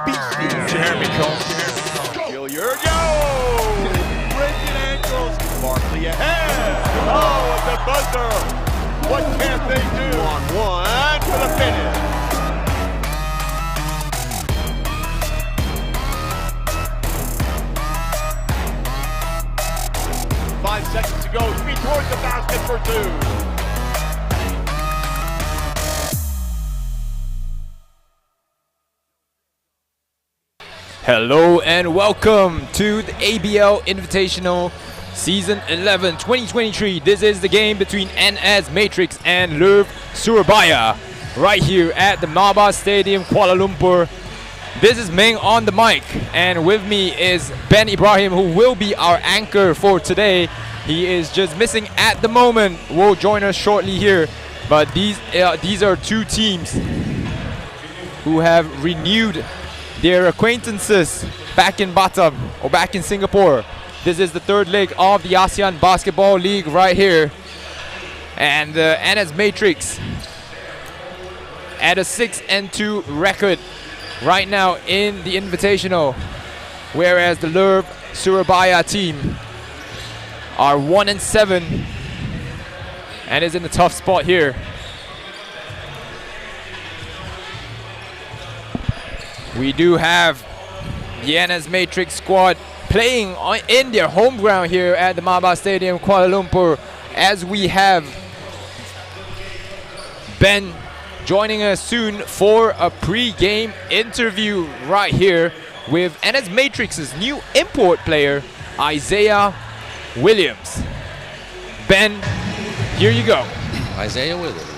Jeremy Combs. Gilliard, breaking ankles. Barkley ahead. Oh, at the buzzer. What can they do? On one for the finish. Five seconds to go. Speed towards the basket for two. Hello and welcome to the ABL Invitational Season 11 2023. This is the game between NS Matrix and Louvre Surabaya right here at the Maba Stadium, Kuala Lumpur. This is Ming on the mic, and with me is Ben Ibrahim, who will be our anchor for today. He is just missing at the moment. Will join us shortly here, but these are two teams who have renewed their acquaintances back in Batam or back in Singapore. This is the third leg of the ASEAN Basketball League right here. And NS Matrix at a 6-2 record right now in the Invitational, whereas the Louvre Surabaya team are 1-7 and is in a tough spot here. We do have the NS Matrix squad playing in their home ground here at the Maba Stadium, Kuala Lumpur, as we have Ben joining us soon for a pre-game interview right here with NS Matrix's new import player, Isaiah Williams. Ben, here you go. Isaiah Williams.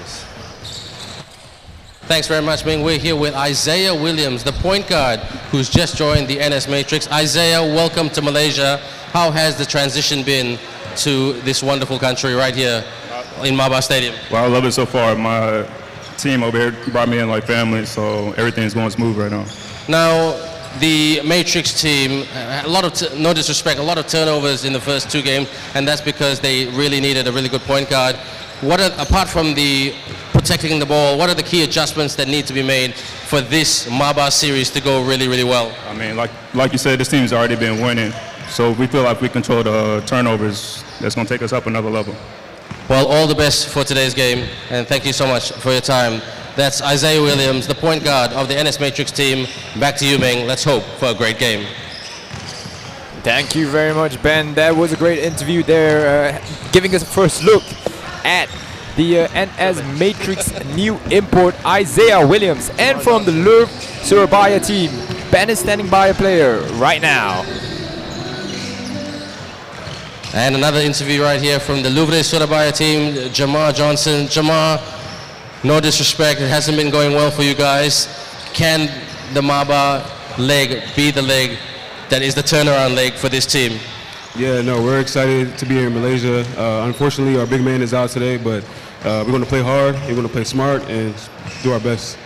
Thanks very much, Ming. We're here with Isaiah Williams, the point guard who's just joined the NS Matrix. Isaiah, welcome to Malaysia. How has the transition been to this wonderful country right here in Maba Stadium? Well, I love it so far. My team over here brought me in like family, so everything's going smooth right now. Now, the Matrix team, no disrespect, a lot of turnovers in the first two games, and that's because they really needed a really good point guard. Apart from the protecting the ball, what are the key adjustments that need to be made for this Maba series to go really, really well? I mean, like you said, this team's already been winning, so we feel like we control the turnovers. That's going to take us up another level. Well, all the best for today's game, and thank you so much for your time. That's Isaiah Williams, the point guard of the NS Matrix team. Back to you, Ming. Let's hope for a great game. Thank you very much, Ben. That was a great interview there, giving us a first look at the NS Matrix new import, Isaiah Williams. And from the Louvre Surabaya team, Ben is standing by a player right now. And another interview right here from the Louvre Surabaya team, Jamar Johnson. Jamar, no disrespect, it hasn't been going well for you guys. Can the Maba leg be the leg that is the turnaround leg for this team? Yeah, no, we're excited to be here in Malaysia. Unfortunately, our big man is out today, but we're going to play hard, we're going to play smart, and do our best.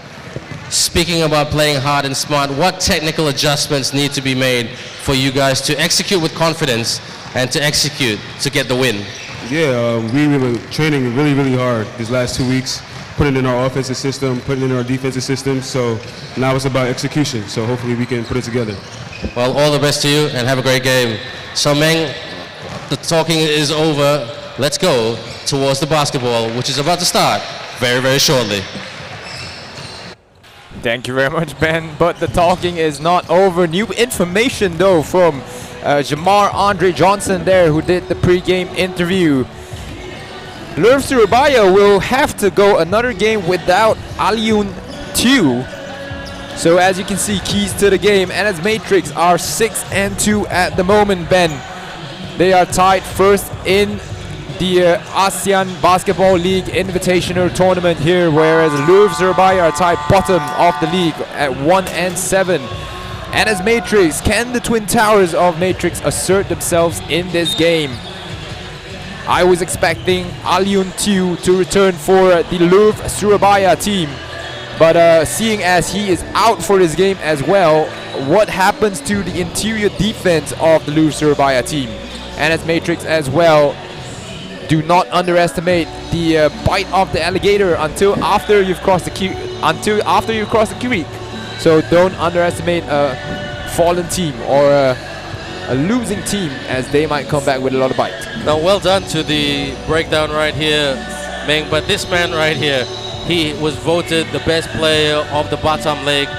Speaking about playing hard and smart, what technical adjustments need to be made for you guys to execute with confidence and to execute to get the win? Yeah, we were training really, really hard these last 2 weeks, putting in our offensive system, putting in our defensive system, so now it's about execution, so hopefully we can put it together. Well, all the best to you and have a great game. So Meng, the talking is over. Let's go towards the basketball, which is about to start very, very shortly. Thank you very much, Ben. But the talking is not over. New information, though, from Jamar Andre Johnson there, who did the pre-game interview. Louvre Surabaya will have to go another game without Aliun Tiu. So as you can see, keys to the game, NS Matrix are 6-2 at the moment, Ben. They are tied first in the ASEAN Basketball League Invitational Tournament here, whereas Louvre Surabaya are tied bottom of the league at 1-7. NS Matrix, can the Twin Towers of Matrix assert themselves in this game? I was expecting Aliun Tiu to return for the Louvre Surabaya team. But seeing as he is out for this game as well, what happens to the interior defense of the Louvre Surabaya team? NS Matrix as well. Do not underestimate the bite of the alligator until after you've crossed the creek. So don't underestimate a fallen team or a losing team, as they might come back with a lot of bite. Now, well done to the breakdown right here, Meng. But this man right here, he was voted the best player of the Batam League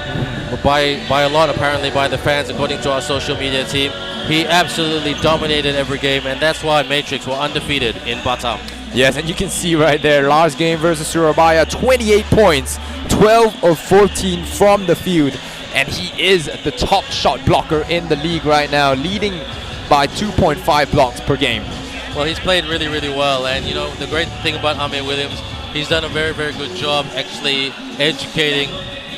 by a lot, apparently, by the fans, according to our social media team. He absolutely dominated every game, and that's why Matrix were undefeated in Batam. Yes, and you can see right there, last game versus Surabaya, 28 points, 12 of 14 from the field. And he is the top shot blocker in the league right now, leading by 2.5 blocks per game. Well, he's played really, really well. And, you know, the great thing about Amir Williams, he's done a very, very good job actually educating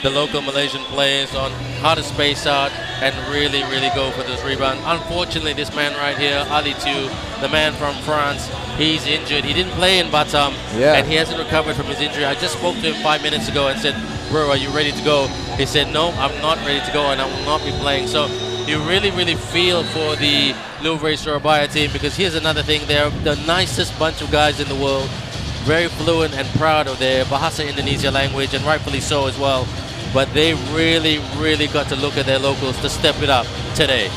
the local Malaysian players on how to space out and really, really go for this rebound. Unfortunately, this man right here, Ali Tu, the man from France, he's injured. He didn't play in Batam, and he hasn't recovered from his injury. I just spoke to him 5 minutes ago and said, bro, are you ready to go? He said, no, I'm not ready to go, and I will not be playing. So you really, really feel for the Louvre Surabaya team, because here's another thing. They're the nicest bunch of guys in the world, very fluent and proud of their Bahasa Indonesia language, and rightfully so as well. But they really, really got to look at their locals to step it up today.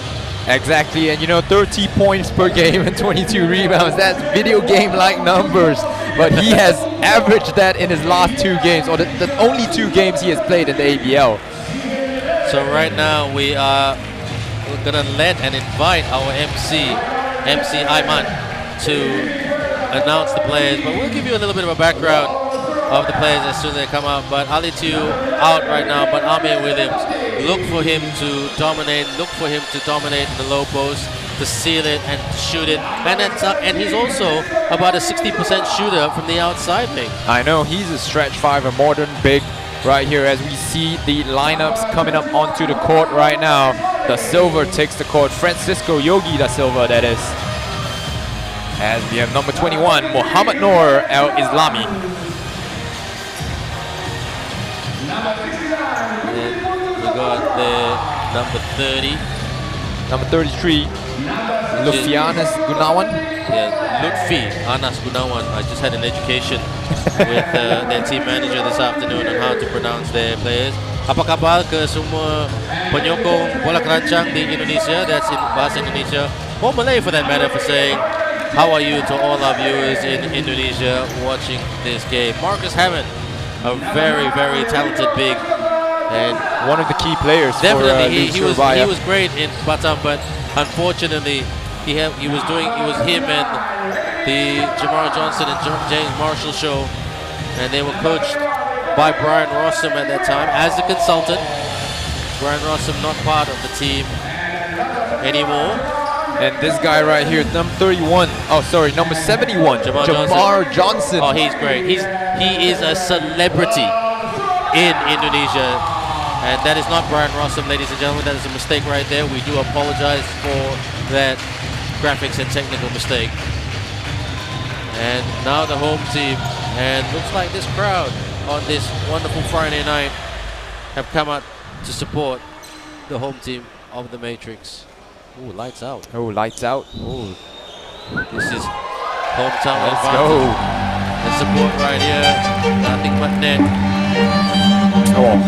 Exactly, and you know, 30 points per game and 22 rebounds, that's video game-like numbers. But he has averaged that in his last 2 games, or the only 2 games he has played in the ABL. So right now we're gonna let and invite our MC Aiman, to announce the players. But we'll give you a little bit of a background of the players as soon as they come out. But Ali Tu out right now, but Amir Williams, look for him to dominate, in the low post, to seal it and to shoot it. And he's also about a 60% shooter from the outside, Ming. I know, he's a stretch 5, a modern big right here, as we see the lineups coming up onto the court right now. Da Silva takes the court, Francisco Yogi Da Silva, that is. As we have number 21, Muhammad Noor Al Islami. And we got the number 30. Number 33, Lufianis Gunawan. Yeah, Lutfi Anas Gunawan. I just had an education with their team manager this afternoon on how to pronounce their players. Apa kabar ke semua penyokong bola kerancang di Indonesia? That's in Bahasa Indonesia, or Malay for that matter, for saying how are you to all our viewers in Indonesia watching this game. Marcus Hammond, a very, very talented big, and one of the key players definitely for Surabaya. he was great in Batam, but unfortunately he was him and the Jamar Johnson and James Marshall show, and they were coached by Brian Rossum at that time as the consultant. Brian Rossum not part of the team anymore. And this guy right here, number 31, number 71, Jamar Johnson. Oh, he's great. He is a celebrity in Indonesia. And that is not Brian Rossum, ladies and gentlemen. That is a mistake right there. We do apologize for that graphics and technical mistake. And now the home team. And looks like this crowd on this wonderful Friday night have come out to support the home team of the Matrix. Ooh, lights out. Oh, lights out. Ooh, this is hometown Let's advantage. go. And support right here. Nothing but net. Oh.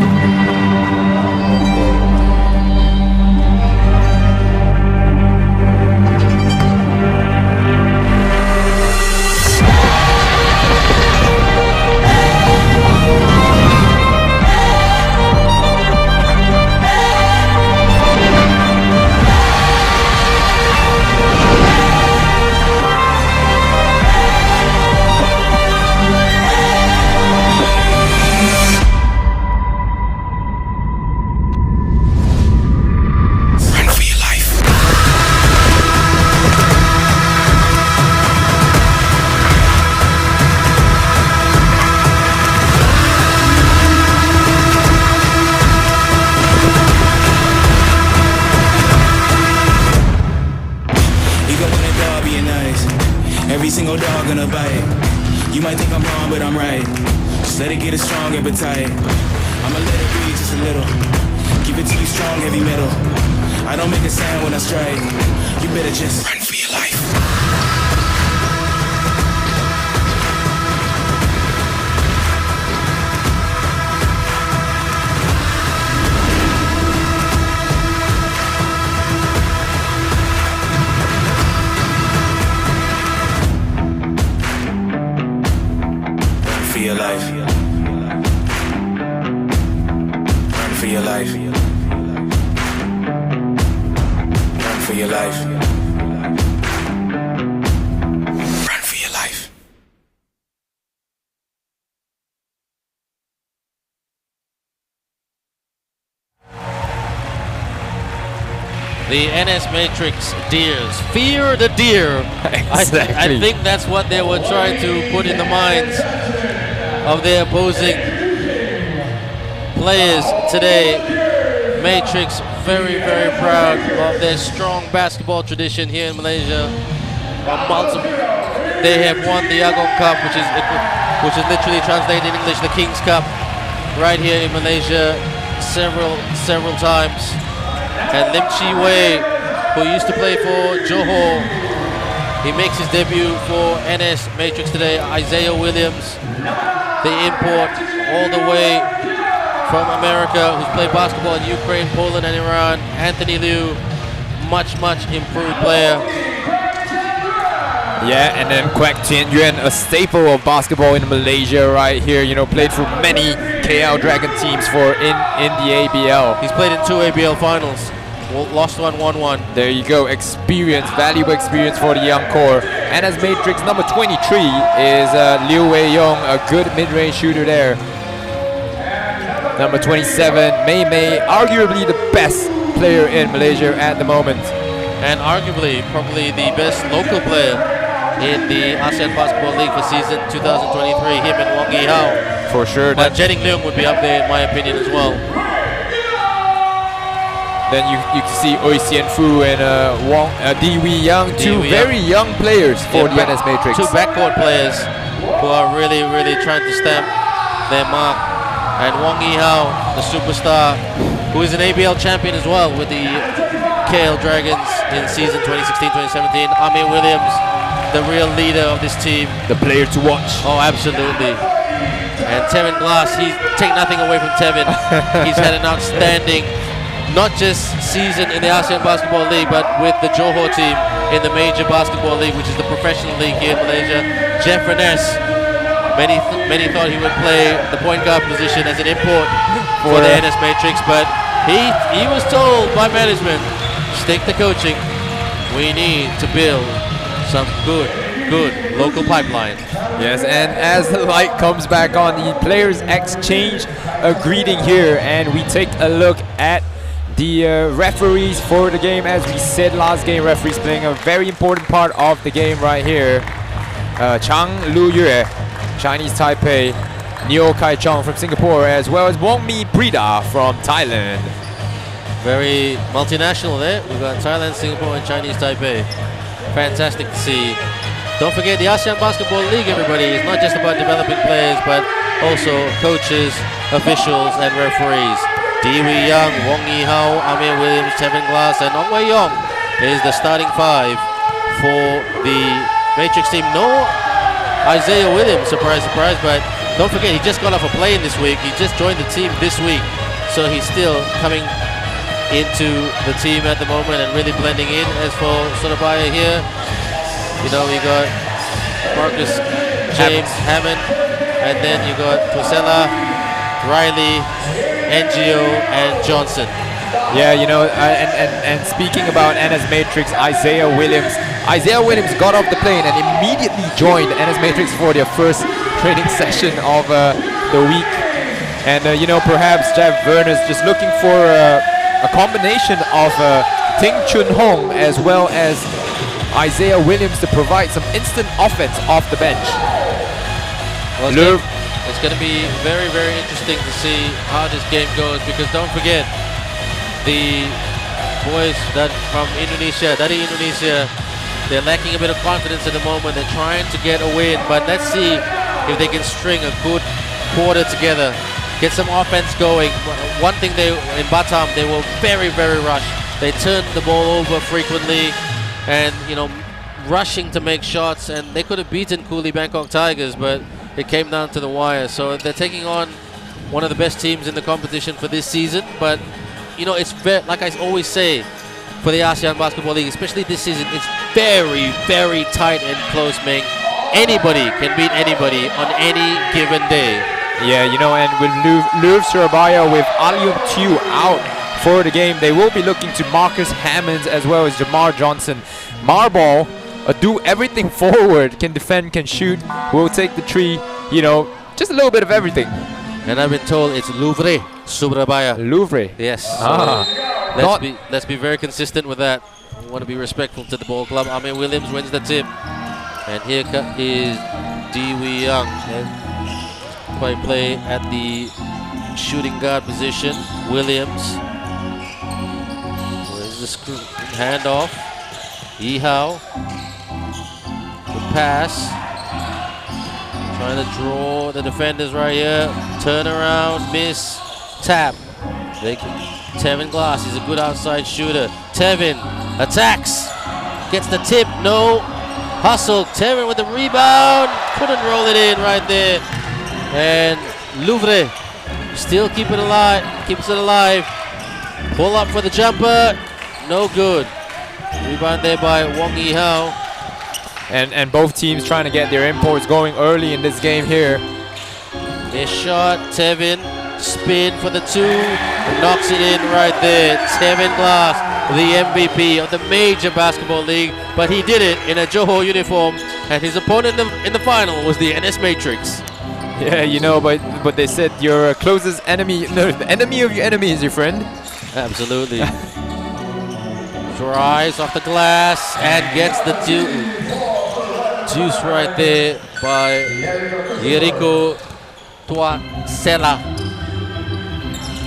Every single dog gonna bite. You might think I'm wrong, but I'm right. Just let it get a strong appetite. I'ma let it breathe just a little. Give it to you strong, heavy metal. I don't make a sound when I strike. You better just run for your life. for your life. Run for your life. Run for your life. Run for your life. The NS Matrix Deers. Fear the deer. Exactly. I think that's what they were trying to put in the minds of their opposing players today. Matrix very, very proud of their strong basketball tradition here in Malaysia. They have won the Agong Cup, which is literally translated in English the King's Cup, right here in Malaysia several times. And Lim Chi Wei, who used to play for Johor, he makes his debut for NS Matrix today. Isaiah Williams, the import all the way from America, who's played basketball in Ukraine, Poland and Iran. Anthony Liu, much improved player. Yeah, and then Kwek Tien Yuan, a staple of basketball in Malaysia right here, you know, played for many KL Dragon teams in the ABL. He's played in 2 ABL finals, lost one, won one. There you go, experience, valuable experience for the young core. And as Matrix number 23 is Liu Wei Yong, a good mid-range shooter there. Number 27, Mei Mei, arguably the best player in Malaysia at the moment. And arguably, probably the best local player in the ASEAN Basketball League for season 2023, him and Wang Yihao. For sure. But Jenning Leung would be up there in my opinion as well. Then you can see Oi Sian Fu and Di Wei Young, two very young players for the NS Matrix. Two backcourt players who are really trying to stamp their mark. And Wang Yihao, the superstar, who is an ABL champion as well with the KL Dragons in season 2016-2017. Amir Williams, the real leader of this team. The player to watch. Oh, absolutely. And Tevin Glass, take nothing away from Tevin. He's had an outstanding, not just season in the ASEAN Basketball League, but with the Johor team in the major basketball league, which is the professional league here in Malaysia. Jeff Reness, many thought he would play the point guard position as an import for the NS Matrix, but he was told by management, stick to coaching. We need to build some good local pipeline. Yes, and as the light comes back on, the players exchange a greeting here, and we take a look at the referees for the game. As we said last game, referees playing a very important part of the game right here. Chang Lu Yue, Chinese Taipei, Neo Kai Chong from Singapore, as well as Wong Mi Brida from Thailand. Very multinational there. We've got Thailand, Singapore, and Chinese Taipei. Fantastic to see. Don't forget the ASEAN Basketball League, everybody. It's not just about developing players, but also coaches, officials, and referees. Di Wei Young, Wong Yihao, Amir Williams, Tevin Glass, and Ong Wei Yong is the starting 5 for the Matrix team. No Isaiah Williams, surprise, but don't forget, he just got off a plane this week. He just joined the team this week, so he's still coming into the team at the moment and really blending in. As for Surabaya here, you know, we got Marcus James Hammond, and then you got Tosella, Riley, NGO, and Johnson. Yeah, you know, and speaking about NS Matrix, Isaiah Williams got off the plane and immediately joined NS Matrix for their first training session of the week. And you know, perhaps Jeff Verner's just looking for a combination of Ting Chun Hong as well as Isaiah Williams to provide some instant offense off the bench. Well, it's going to be very interesting to see how this game goes, because don't forget, the boys that from Indonesia, dari Indonesia, they're lacking a bit of confidence at the moment. They're trying to get a win, but let's see if they can string a good quarter together, get some offense going. One thing, in Batam, they were very rushed. They turned the ball over frequently, and you know, rushing to make shots, and they could have beaten Cooley Bangkok Tigers, but it came down to the wire. So they're taking on one of the best teams in the competition for this season. But you know, it's like I always say, for the ASEAN Basketball League, especially this season, it's very tight and close, Ming. anybody can beat anybody on any given day. Yeah, you know, and with Louvre Surabaya with Alium Tew out for the game, they will be looking to Marcus Hammonds as well as Jamar Johnson. Marball, do everything forward, can defend, can shoot, will take the tree, you know, just a little bit of everything. And I've been told it's Louvre Surabaya. Louvre. Yes. Ah. Let's be very consistent with that. We want to be respectful to the ball club. Amir Williams wins the tip. And here is Dewey Young. And play at the shooting guard position. Williams. Where's the handoff? Yihao. Good pass. Trying to draw the defenders right here. Turn around, miss, tap. Tevin Glass, he's a good outside shooter. Tevin attacks, gets the tip, no. Hustle, Tevin with the rebound. Couldn't roll it in right there. And Louvre still keeps it alive. Pull up for the jumper, no good. Rebound there by Wong Yihao. And both teams trying to get their imports going early in this game here. This shot, Tevin, spin for the 2, knocks it in right there. Tevin Glass, the MVP of the major basketball league, but he did it in a Johor uniform, and his opponent in the final was the NS Matrix. Yeah, you know, but they said your closest enemy, no, the enemy of your enemy is your friend. Absolutely. Drives off the glass and gets the juice right there by Jericho Tuasela.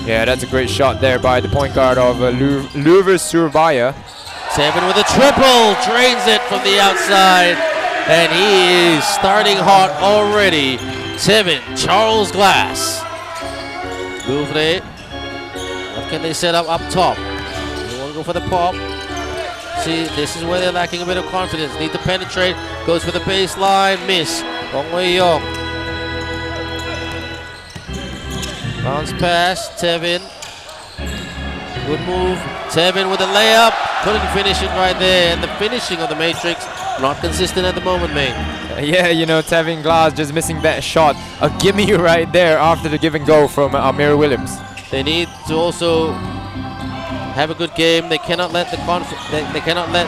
Yeah, that's a great shot there by the point guard of Louvre Surabaya. Tevin with a triple, drains it from the outside, and he is starting hot already. Tevin, Charles Glass. Louvre, what can they set up top? They want to go for the pop. See, this is where they're lacking a bit of confidence. Need to penetrate, goes for the baseline, miss. Wong Wei Yong. Bounce pass, Tevin. Good move. Tevin with a layup. Couldn't finish it right there. And the finishing of the Matrix, not consistent at the moment, mate. Yeah, you know, Tevin Glass just missing that shot. A gimme right there after the give and go from Amir Williams. They need to also have a good game. They cannot let they cannot let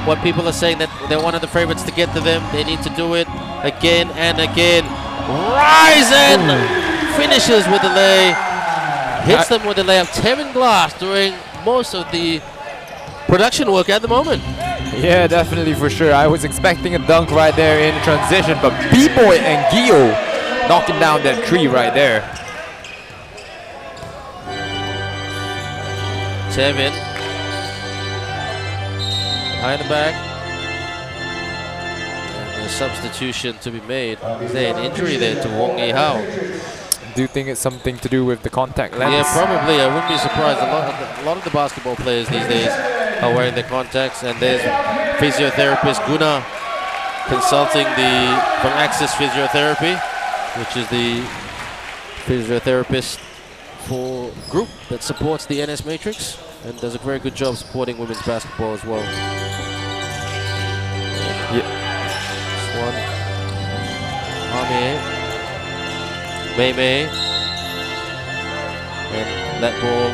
what people are saying that they're one of the favorites to get to them. They need to do it again and again. Rising! Finishes with the lay. Hits them with the layup. Tevin Glass doing most of the production work at the moment. Yeah, definitely, for sure. I was expecting a dunk right there in transition, but B-Boy and Gio knocking down that tree right there. Tevin behind the back. And a substitution to be made. Is there an injury there to Wong Yihao? Do you think it's something to do with the contact lens? Yeah, probably. I wouldn't be surprised. A lot of the basketball players these days are wearing their contacts, and there's physiotherapist Guna consulting from Axis Physiotherapy, which is the physiotherapist for group that supports the NS Matrix and does a very good job supporting women's basketball as well. Yeah. This one, May, and that ball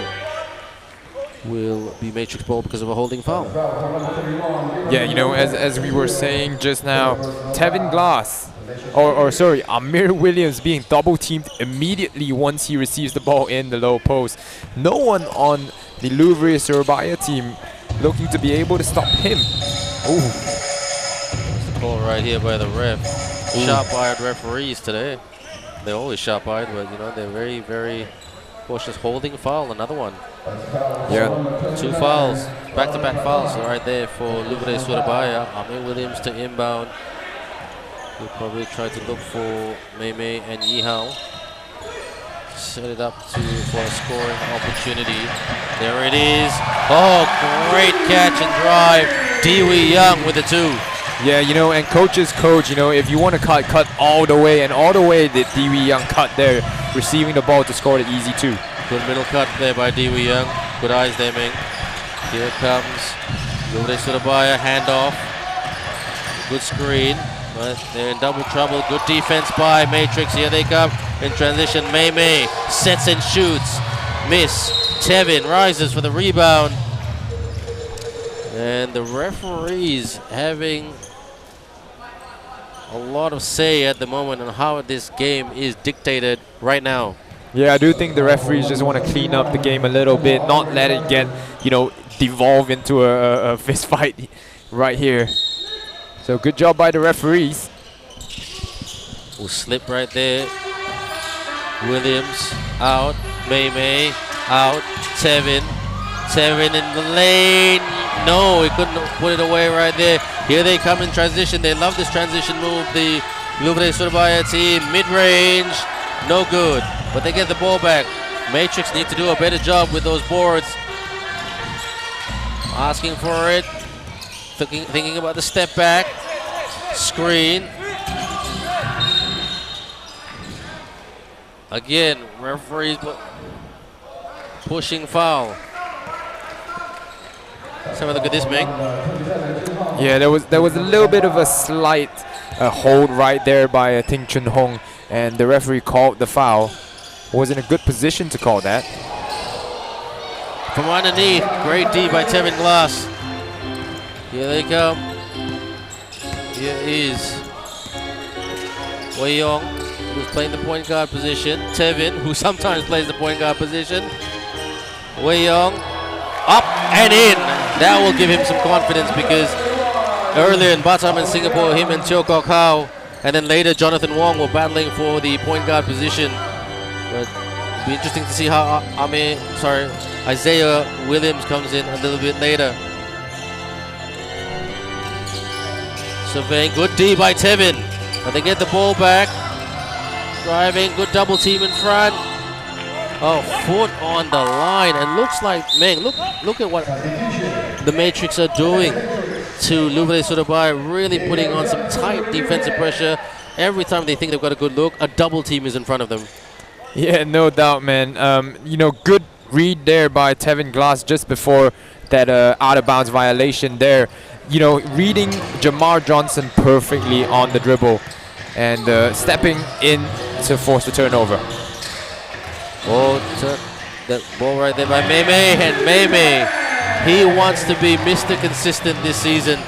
will be Matrix ball because of a holding foul. Yeah, you know, as we were saying just now, Tevin Glass, or sorry, Amir Williams being double teamed immediately once he receives the ball in the low post. No one on the Louvre Surabaya team looking to be able to stop him. Ooh. That's the call right here by the ref. Sharp-eyed referees today. They're always sharp-eyed, but you know, they're very, very cautious. Holding foul, another one. Yeah. 2 fouls, back-to-back fouls right there for Louvre Surabaya. Amir Williams to inbound. He'll probably try to look for Mei and Yihao. Set it up for a scoring opportunity. There it is. Oh, great catch and drive. Dewey Young with the 2. Yeah, you know, and coaches coach, you know, if you want to cut all the way, and all the way that Dewey Young cut there, receiving the ball to score the easy 2. Good middle cut there by Dewey Young. Good eyes there, Ming. Here comes Louvre Surabaya, handoff. Good screen. But they're in double trouble. Good defense by Matrix. Here they come in transition. May sets and shoots. Miss. Tevin rises for the rebound. And the referees having a lot of say at the moment on how this game is dictated right now. Yeah, I do think the referees just want to clean up the game a little bit, not let it get, devolve into a fist fight right here. So good job by the referees. Will slip right there. Williams out. May out. Tevin in the lane. No, he couldn't put it away right there. Here they come in transition. They love this transition move. The Louvre Surabaya team, mid-range, no good. But they get the ball back. Matrix need to do a better job with those boards. Asking for it. Thinking about the step back. Screen. Again, referees pushing foul. Let's have a look at this, Ming. Yeah, there was a little bit of a slight hold right there by Ting Chun Hong, and the referee called the foul. Was in a good position to call that. From underneath, great D by Tevin Glass. Here they come. Here is Wei Yong, who's playing the point guard position. Tevin, who sometimes plays the point guard position. Wei Yong, up and in. That will give him some confidence, because earlier in Batam and Singapore, him and Teo Kok Hao, and then later Jonathan Wong were battling for the point guard position. But it'll be interesting to see how Isaiah Williams comes in a little bit later. Surveying, good D by Tevin. But they get the ball back. Driving, good double team in front. Oh, foot on the line, and looks like, man, look at what the Matrix are doing to Louvre Surabaya, really putting on some tight defensive pressure. Every time they think they've got a good look, a double team is in front of them. Yeah, no doubt, man. Good read there by Tevin Glass just before that out of bounds violation there. Reading Jamar Johnson perfectly on the dribble and stepping in to force the turnover. That ball right there by May, and May, he wants to be Mr. Consistent this season.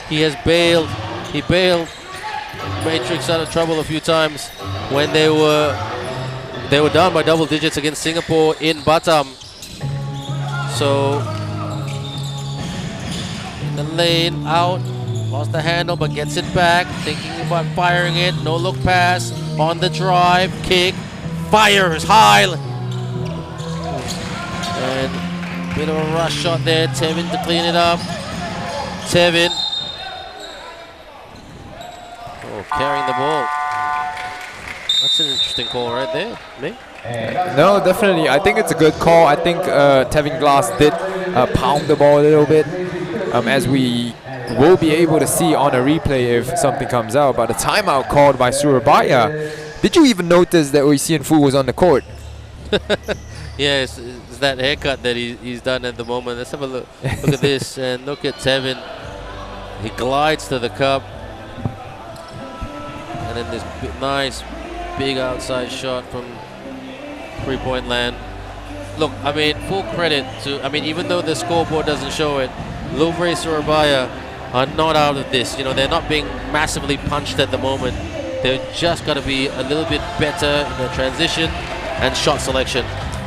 He has bailed. He bailed Matrix out of trouble a few times when they were down by double digits against Singapore in Batam. So in the lane, out, lost the handle but gets it back, thinking about firing it. No look pass on the drive, kick, fires high, and bit of a rush shot there. Tevin to clean it up. Tevin, carrying the ball. That's an interesting call right there, me. No, definitely. I think it's a good call. I think Tevin Glass did pound the ball a little bit, as we will be able to see on a replay if something comes out. But a timeout called by Surabaya. Did you even notice that Oisian Fu was on the court? Yeah, it's that haircut that he's done at the moment. Let's have a look. Look at this, and look at Tevin. He glides to the cup. And then this nice big outside shot from three-point land. Look, I mean, full credit to, even though the scoreboard doesn't show it, Louvre Surabaya are not out of this. They're not being massively punched at the moment. They've just got to be a little bit better in their transition and shot selection,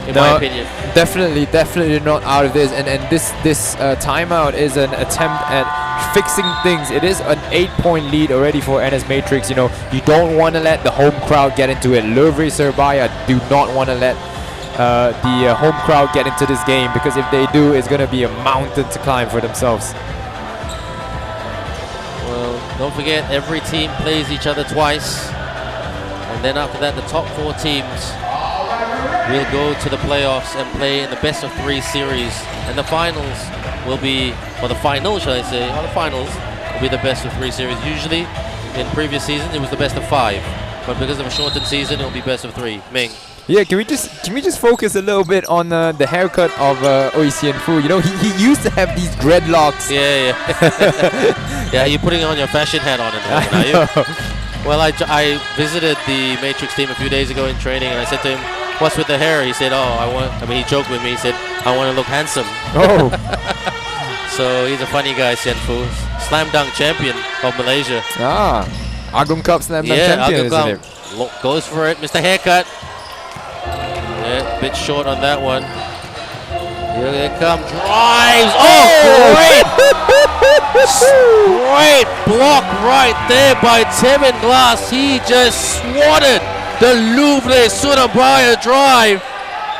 in my opinion. Definitely not out of this. And this timeout is an attempt at fixing things. It is an 8-point lead already for NS Matrix. You don't want to let the home crowd get into it. Louvre Surabaya do not want to let the home crowd get into this game, because if they do, it's going to be a mountain to climb for themselves. Well, don't forget, every team plays each other twice, and then after that, the top 4 teams will go to the playoffs and play in the best of 3 series, and the finals will be, or the finals, shall I say, or the finals will be the best of 3 series. Usually, in previous seasons, it was the best of 5, but because of a shortened season, it will be best of 3. Ming. Yeah, can we just focus a little bit on the haircut of Oisian Fu? You know, he used to have these dreadlocks. Yeah. Yeah, you're putting on your fashion hat on it, are you? Well, I visited the Matrix team a few days ago in training, and I said to him, "What's with the hair?" He said, he joked with me. He said, "I want to look handsome." Oh. So he's a funny guy, Sian Fu. Slam dunk champion of Malaysia. Agum Cup Slam Dunk champion, isn't it? Goes for it, Mr. Haircut. Yeah, a bit short on that one. Here they come, drives. Oh, great! Great block right there by Tevin Glass. He just swatted the Louvre Surabaya drive.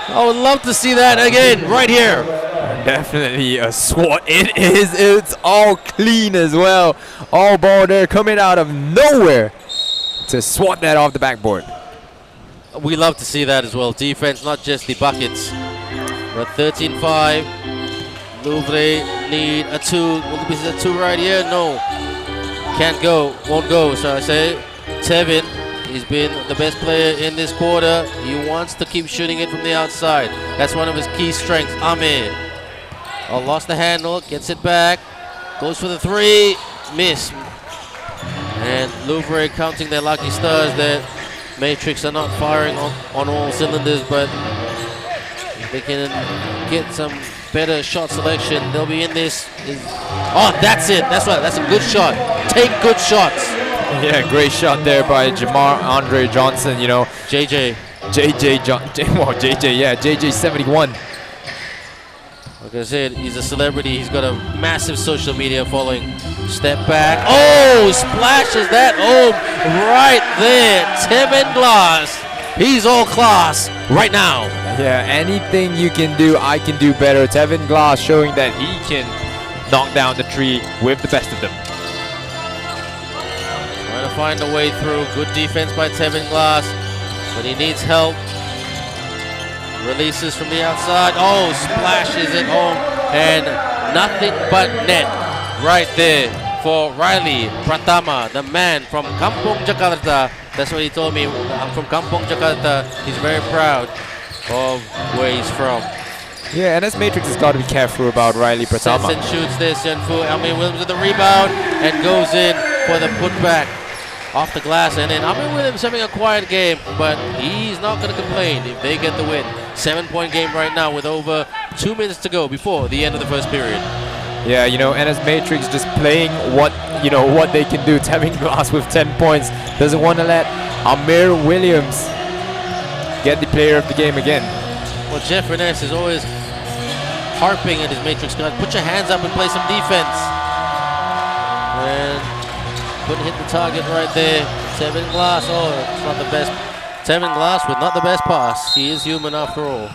I would love to see that again, right here. Definitely a swat. It is. It's all clean as well. All ball there coming out of nowhere to swat that off the backboard. We love to see that as well. Defense, not just the buckets. But 13-5. Louvre need a 2. Will be a 2 right here? No. Can't go. Won't go. So I say Tevin, he's been the best player in this quarter. He wants to keep shooting it from the outside. That's one of his key strengths. Amir. Lost the handle. Gets it back. Goes for the 3. Miss. And Louvre counting their lucky stars that Matrix are not firing on all cylinders, but if they can get some better shot selection, they'll be in this. Oh, that's it. That's right. That's a good shot. Take good shots. Yeah, great shot there by Jamar Andre Johnson. You know, JJ 71. Like I said, he's a celebrity. He's got a massive social media following. Step back. Oh, splashes that home right there. Tevin Glass. He's all class right now. Yeah, anything you can do, I can do better. Tevin Glass showing that he can knock down the tree with the best of them. Trying to find a way through. Good defense by Tevin Glass, but he needs help. Releases from the outside. Oh, splashes it home. And nothing but net right there for Riley Pratama, the man from Kampung Jakarta. That's what he told me. I'm from Kampung Jakarta. He's very proud of where he's from. Yeah, and as Matrix has got to be careful about Riley Pratama. Sets and shoots there, Sian Fu. Amir Williams with the rebound and goes in for the putback off the glass. And then Amir Williams having a quiet game, but he's not going to complain if they get the win. 7-point game right now with over 2 minutes to go before the end of the first period. Yeah, you know, and as Matrix just playing what they can do. Tevin Glass with 10 points. Doesn't want to let Amir Williams get the player of the game again. Well, Jeff Reness is always harping at his Matrix guard. Put your hands up and play some defense. And couldn't hit the target right there. Tevin Glass, it's not the best. Tevin Glass with not the best pass. He is human after all.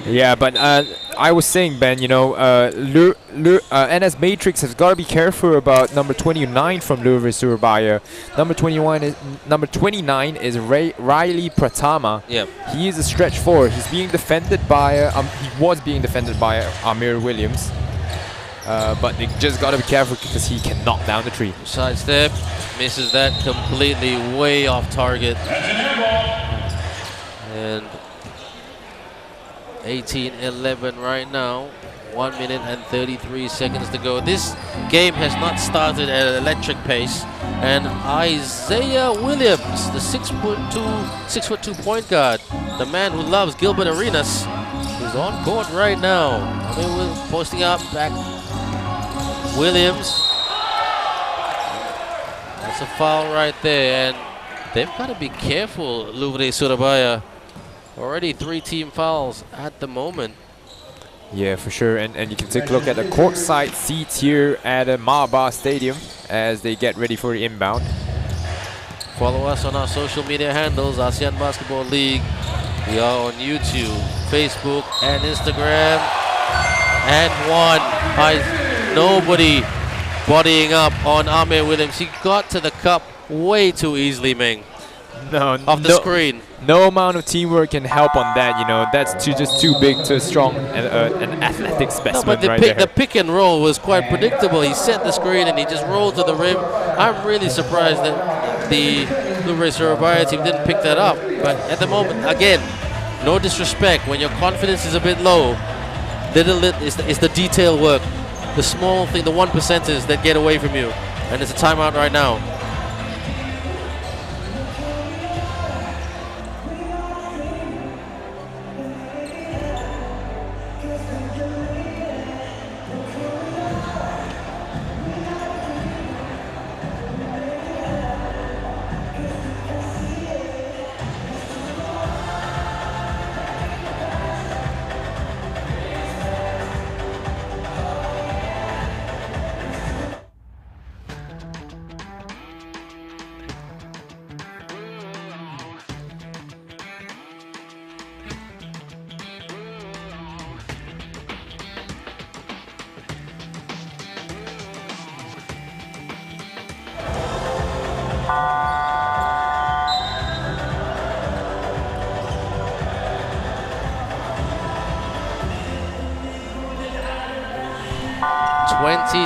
Yeah, but I was saying, Ben, you know, NS Matrix has got to be careful about number 29 from Louvre Surabaya. Number 29 is Riley Pratama. Yep. He is a stretch 4. He's being defended by he was being defended by Amir Williams. But they just got to be careful because he can knock down the tree. Sidestep, misses that completely, way off target. And 18-11 right now. 1 minute and 33 seconds to go. This game has not started at an electric pace. And Isaiah Williams, the 6'2" point guard, the man who loves Gilbert Arenas, is on court right now. I mean, we're posting up back. Williams. That's a foul right there, and they've got to be careful, Louvre Surabaya. Already 3 team fouls at the moment. Yeah, for sure. And you can take a look at the courtside seats here at Maaba Stadium as they get ready for the inbound. Follow us on our social media handles, ASEAN Basketball League. We are on YouTube, Facebook, and Instagram. And nobody bodying up on Amir Williams. He got to the cup way too easily, Meng. Off the screen. No amount of teamwork can help on that, you know. That's just too big, too strong, an athletic specimen. No, but the pick and roll was quite predictable. He set the screen and he just rolled to the rim. I'm really surprised that the Louvre Surabaya team didn't pick that up. But at the moment, again, no disrespect, when your confidence is a bit low, it's the detail work, the small thing, the 1%ers that get away from you. And it's a timeout right now.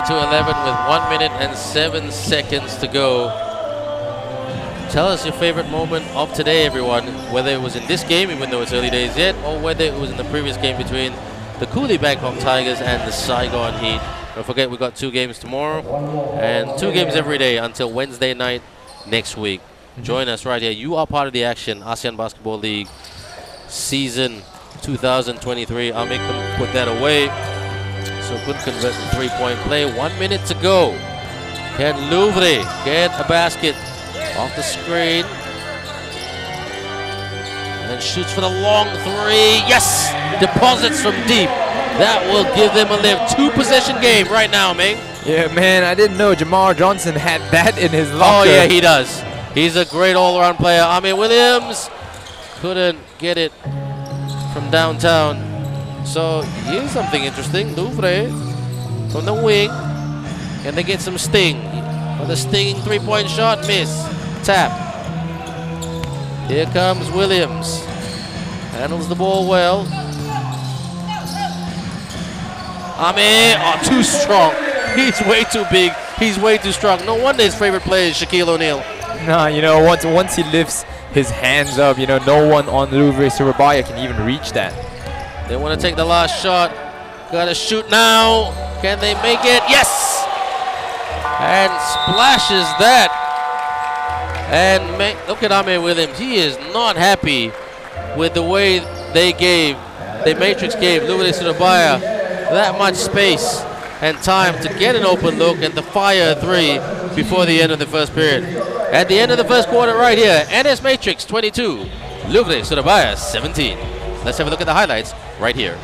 To 11 with 1 minute and 7 seconds to go. Tell us your favorite moment of today, everyone. Whether it was in this game, even though it's early days yet, or whether it was in the previous game between the Cooley Bangkok Tigers and the Saigon Heat. Don't forget, we got 2 games tomorrow and 2 games every day until Wednesday night next week. Join us right here. You are part of the action. ASEAN Basketball League season 2023. I'll make them put that away. So couldn't convert the 3-point play. 1 minute to go. Can Louvre get a basket off the screen? And shoots for the long 3. Yes! Deposits from deep. That will give them a lift. 2-possession game right now, man. Yeah, man, I didn't know Jamar Johnson had that in his locker. Oh, yeah, he does. He's a great all-around player. Amir Williams couldn't get it from downtown. So here's something interesting. Louvre from the wing. Can they get some sting? For the stinging 3-point shot, miss. Tap. Here comes Williams. Handles the ball well. Amir, too strong. He's way too big. He's way too strong. No wonder his favorite player is Shaquille O'Neal. Nah, once he lifts his hands up, no one on Louvre Surabaya can even reach that. They want to take the last shot. Gotta shoot now. Can they make it? Yes! And splashes that. And look at Amir Williams. He is not happy with the way the Matrix gave Louvre Surabaya that much space and time to get an open look and the fire 3 before the end of the first period. At the end of the first quarter right here, NS Matrix 22, Louvre Surabaya 17. Let's have a look at the highlights right here.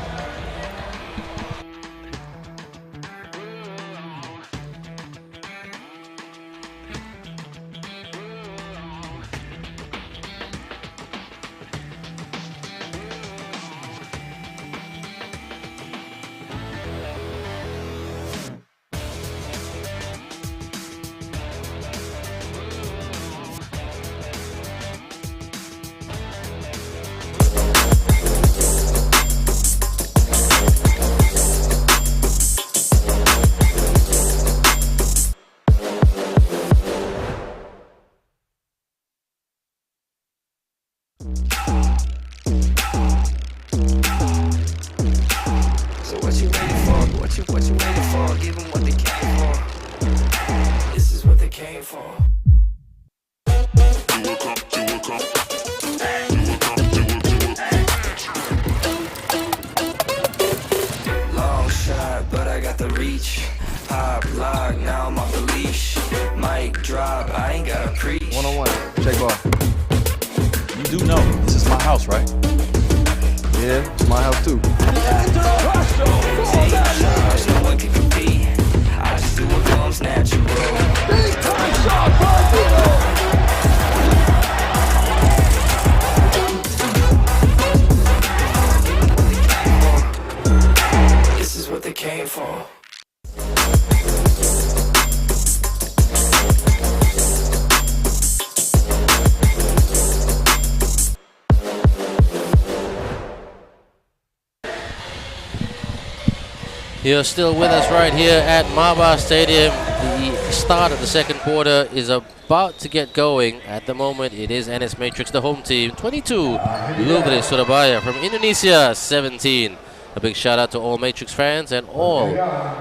You're still with us right here at Maba Stadium. The start of the second quarter is about to get going. At the moment, it is NS Matrix, the home team, 22. Louvre Surabaya from Indonesia, 17. A big shout out to all Matrix fans and all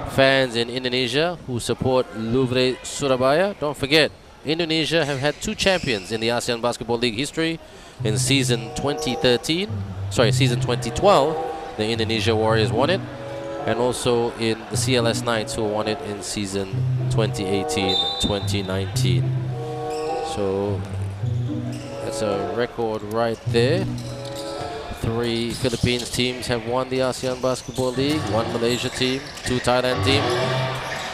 fans in Indonesia who support Louvre Surabaya. Don't forget, Indonesia have had 2 champions in the ASEAN Basketball League history. In season 2012, the Indonesia Warriors won it, and also in the CLS Knights who won it in season 2018-2019. So that's a record right there. 3 Philippines teams have won the ASEAN Basketball League, 1 Malaysia team, 2 Thailand team.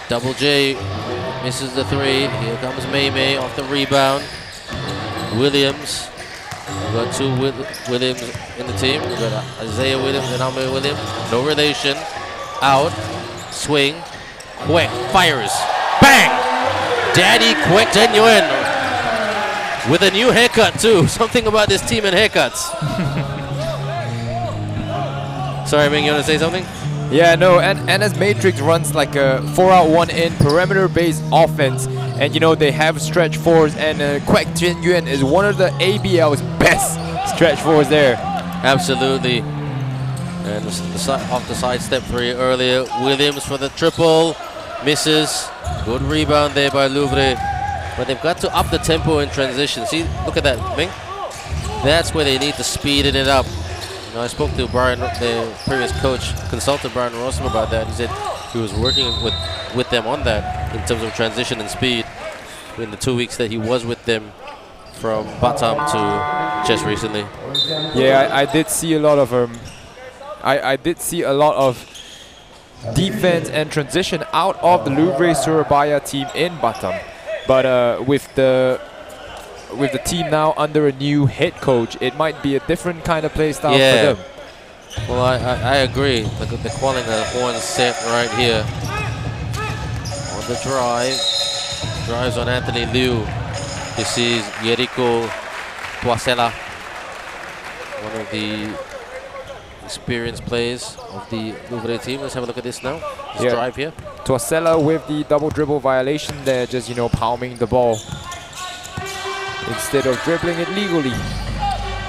Double J misses the 3. Here comes May off the rebound. Williams. We've got 2 Williams in the team. We've got Isaiah Williams and Amir Williams. No relation. Out. Swing. Kwek fires. Bang! Daddy Kwek Tenyuen. With a new haircut too. Something about this team and haircuts. Sorry, Ming, you want to say something? Yeah, no, and NS Matrix runs like a 4-out-1-in perimeter-based offense, and you know they have stretch fours, and Kwek Tenyuen is one of the ABL's best stretch fours there. Absolutely. And off the side step 3 earlier. Williams for the triple, misses. Good rebound there by Louvre, but they've got to up the tempo in transition. See, look at that, Ming. That's where they need to speed it up. You know, I spoke to Brian, the previous coach, consultant Brian Rossum about that. He said he was working with them on that in terms of transition and speed in the 2 weeks that he was with them from Batam to just recently. Yeah, I did see a lot of I did see a lot of defense and transition out of the Louvre Surabaya team in Batam, but with the team now under a new head coach, it might be a different kind of play style for them. Well, I agree. They're calling a horn set right here. On the drive. Drives on Anthony Liu. This is Jericho Tuasela, one of the experienced players of the Louvre team. Let's have a look at this now. This drive here. Tuasela with the double dribble violation there, just, you know, palming the ball instead of dribbling it legally.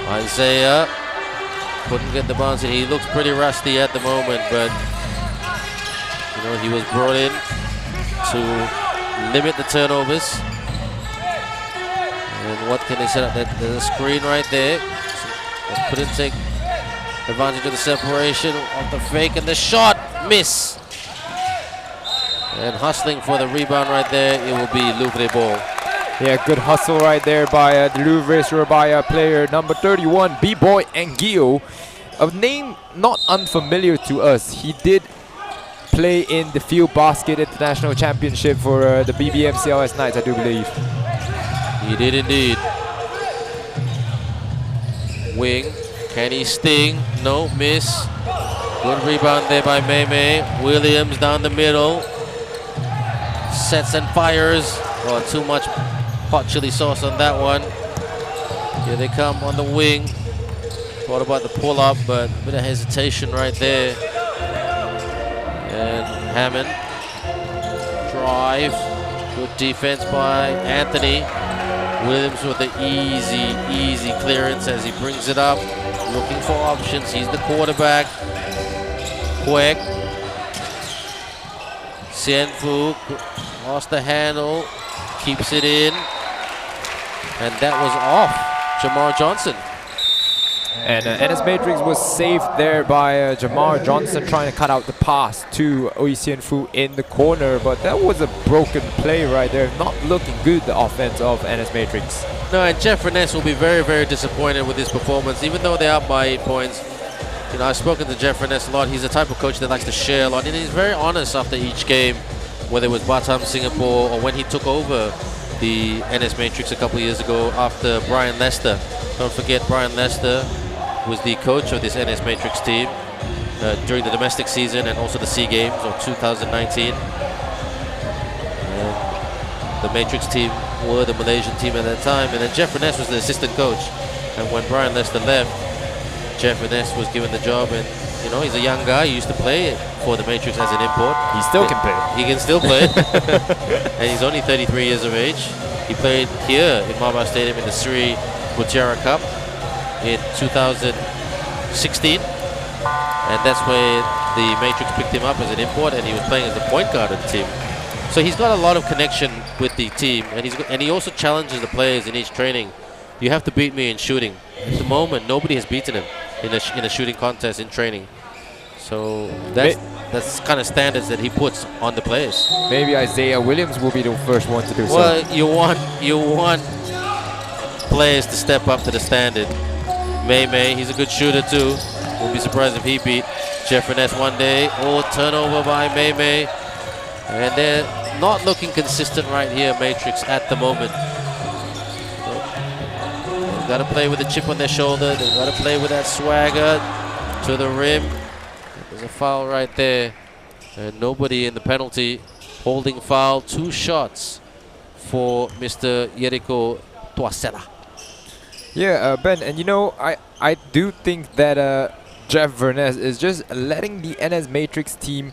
Isaiah couldn't get the bounce in. He looks pretty rusty at the moment, but you know, he was brought in to limit the turnovers. And what can they set up? There's a screen right there. So couldn't take advantage of the separation of the fake, and the shot miss. And hustling for the rebound right there, it will be Louvre ball. Yeah, good hustle right there by the Louvre Surabaya player number 31, B-Boy Angio. A name not unfamiliar to us. He did play in the Field Basket International Championship for the BBM CLS Knights, I do believe. He did indeed. Wing, can he sting? No, miss. Good rebound there by May. Williams down the middle. Sets and fires. Oh, too much hot chili sauce on that one. Here they come on the wing. Thought about the pull-up, but a bit of hesitation right there. And Hammond. Drive. Good defense by Anthony. Williams with the easy clearance as he brings it up. Looking for options. He's the quarterback. Kwek. Sienfu lost the handle. Keeps it in. And that was off Jamar Johnson. And NS Matrix was saved there by Jamar Johnson trying to cut out the pass to Oisien Fu in the corner, but that was a broken play right there. Not looking good, the offense of NS Matrix. No, and Jeff Furness will be very disappointed with his performance, even though they're up by 8 points. You know, I've spoken to Jeff Furness a lot. He's the type of coach that likes to share a lot, and he's very honest after each game, whether it was Batam, Singapore, or when he took over the NS Matrix a couple of years ago after Brian Lester. Don't forget, Brian Lester was the coach of this NS Matrix team during the domestic season and also the SEA Games of 2019. And the Matrix team were the Malaysian team at that time, and then Jeff Furness was the assistant coach. And when Brian Lester left, Jeff Furness was given the job, and You know, he's a young guy. He used to play for the Matrix as an import. He still can play. He can still play. And he's only 33 years of age. He played here in Mamba Stadium in the Sri Mutiara Cup in 2016. And that's where the Matrix picked him up as an import, and he was playing as the point guard of the team. So he's got a lot of connection with the team, and he also challenges the players in each training. You have to beat me in shooting. At the moment, nobody has beaten him in a shooting contest in training. So that's kind of standards that he puts on the players. Maybe Isaiah Williams will be the first one to do so. Well, you want players to step up to the standard. May, he's a good shooter too. Won't be surprised if he beat Jeff Finesse one day. Oh, turnover by May. And they're not looking consistent right here, Matrix, at the moment. They've got to play with a chip on their shoulder. They've got to play with that swagger to the rim. There's a foul right there. And nobody in the penalty. Holding foul, 2 shots for Mr. Jericho Tuasela. Yeah, Ben, and you know, I do think that Jeff Vernez is just letting the NS Matrix team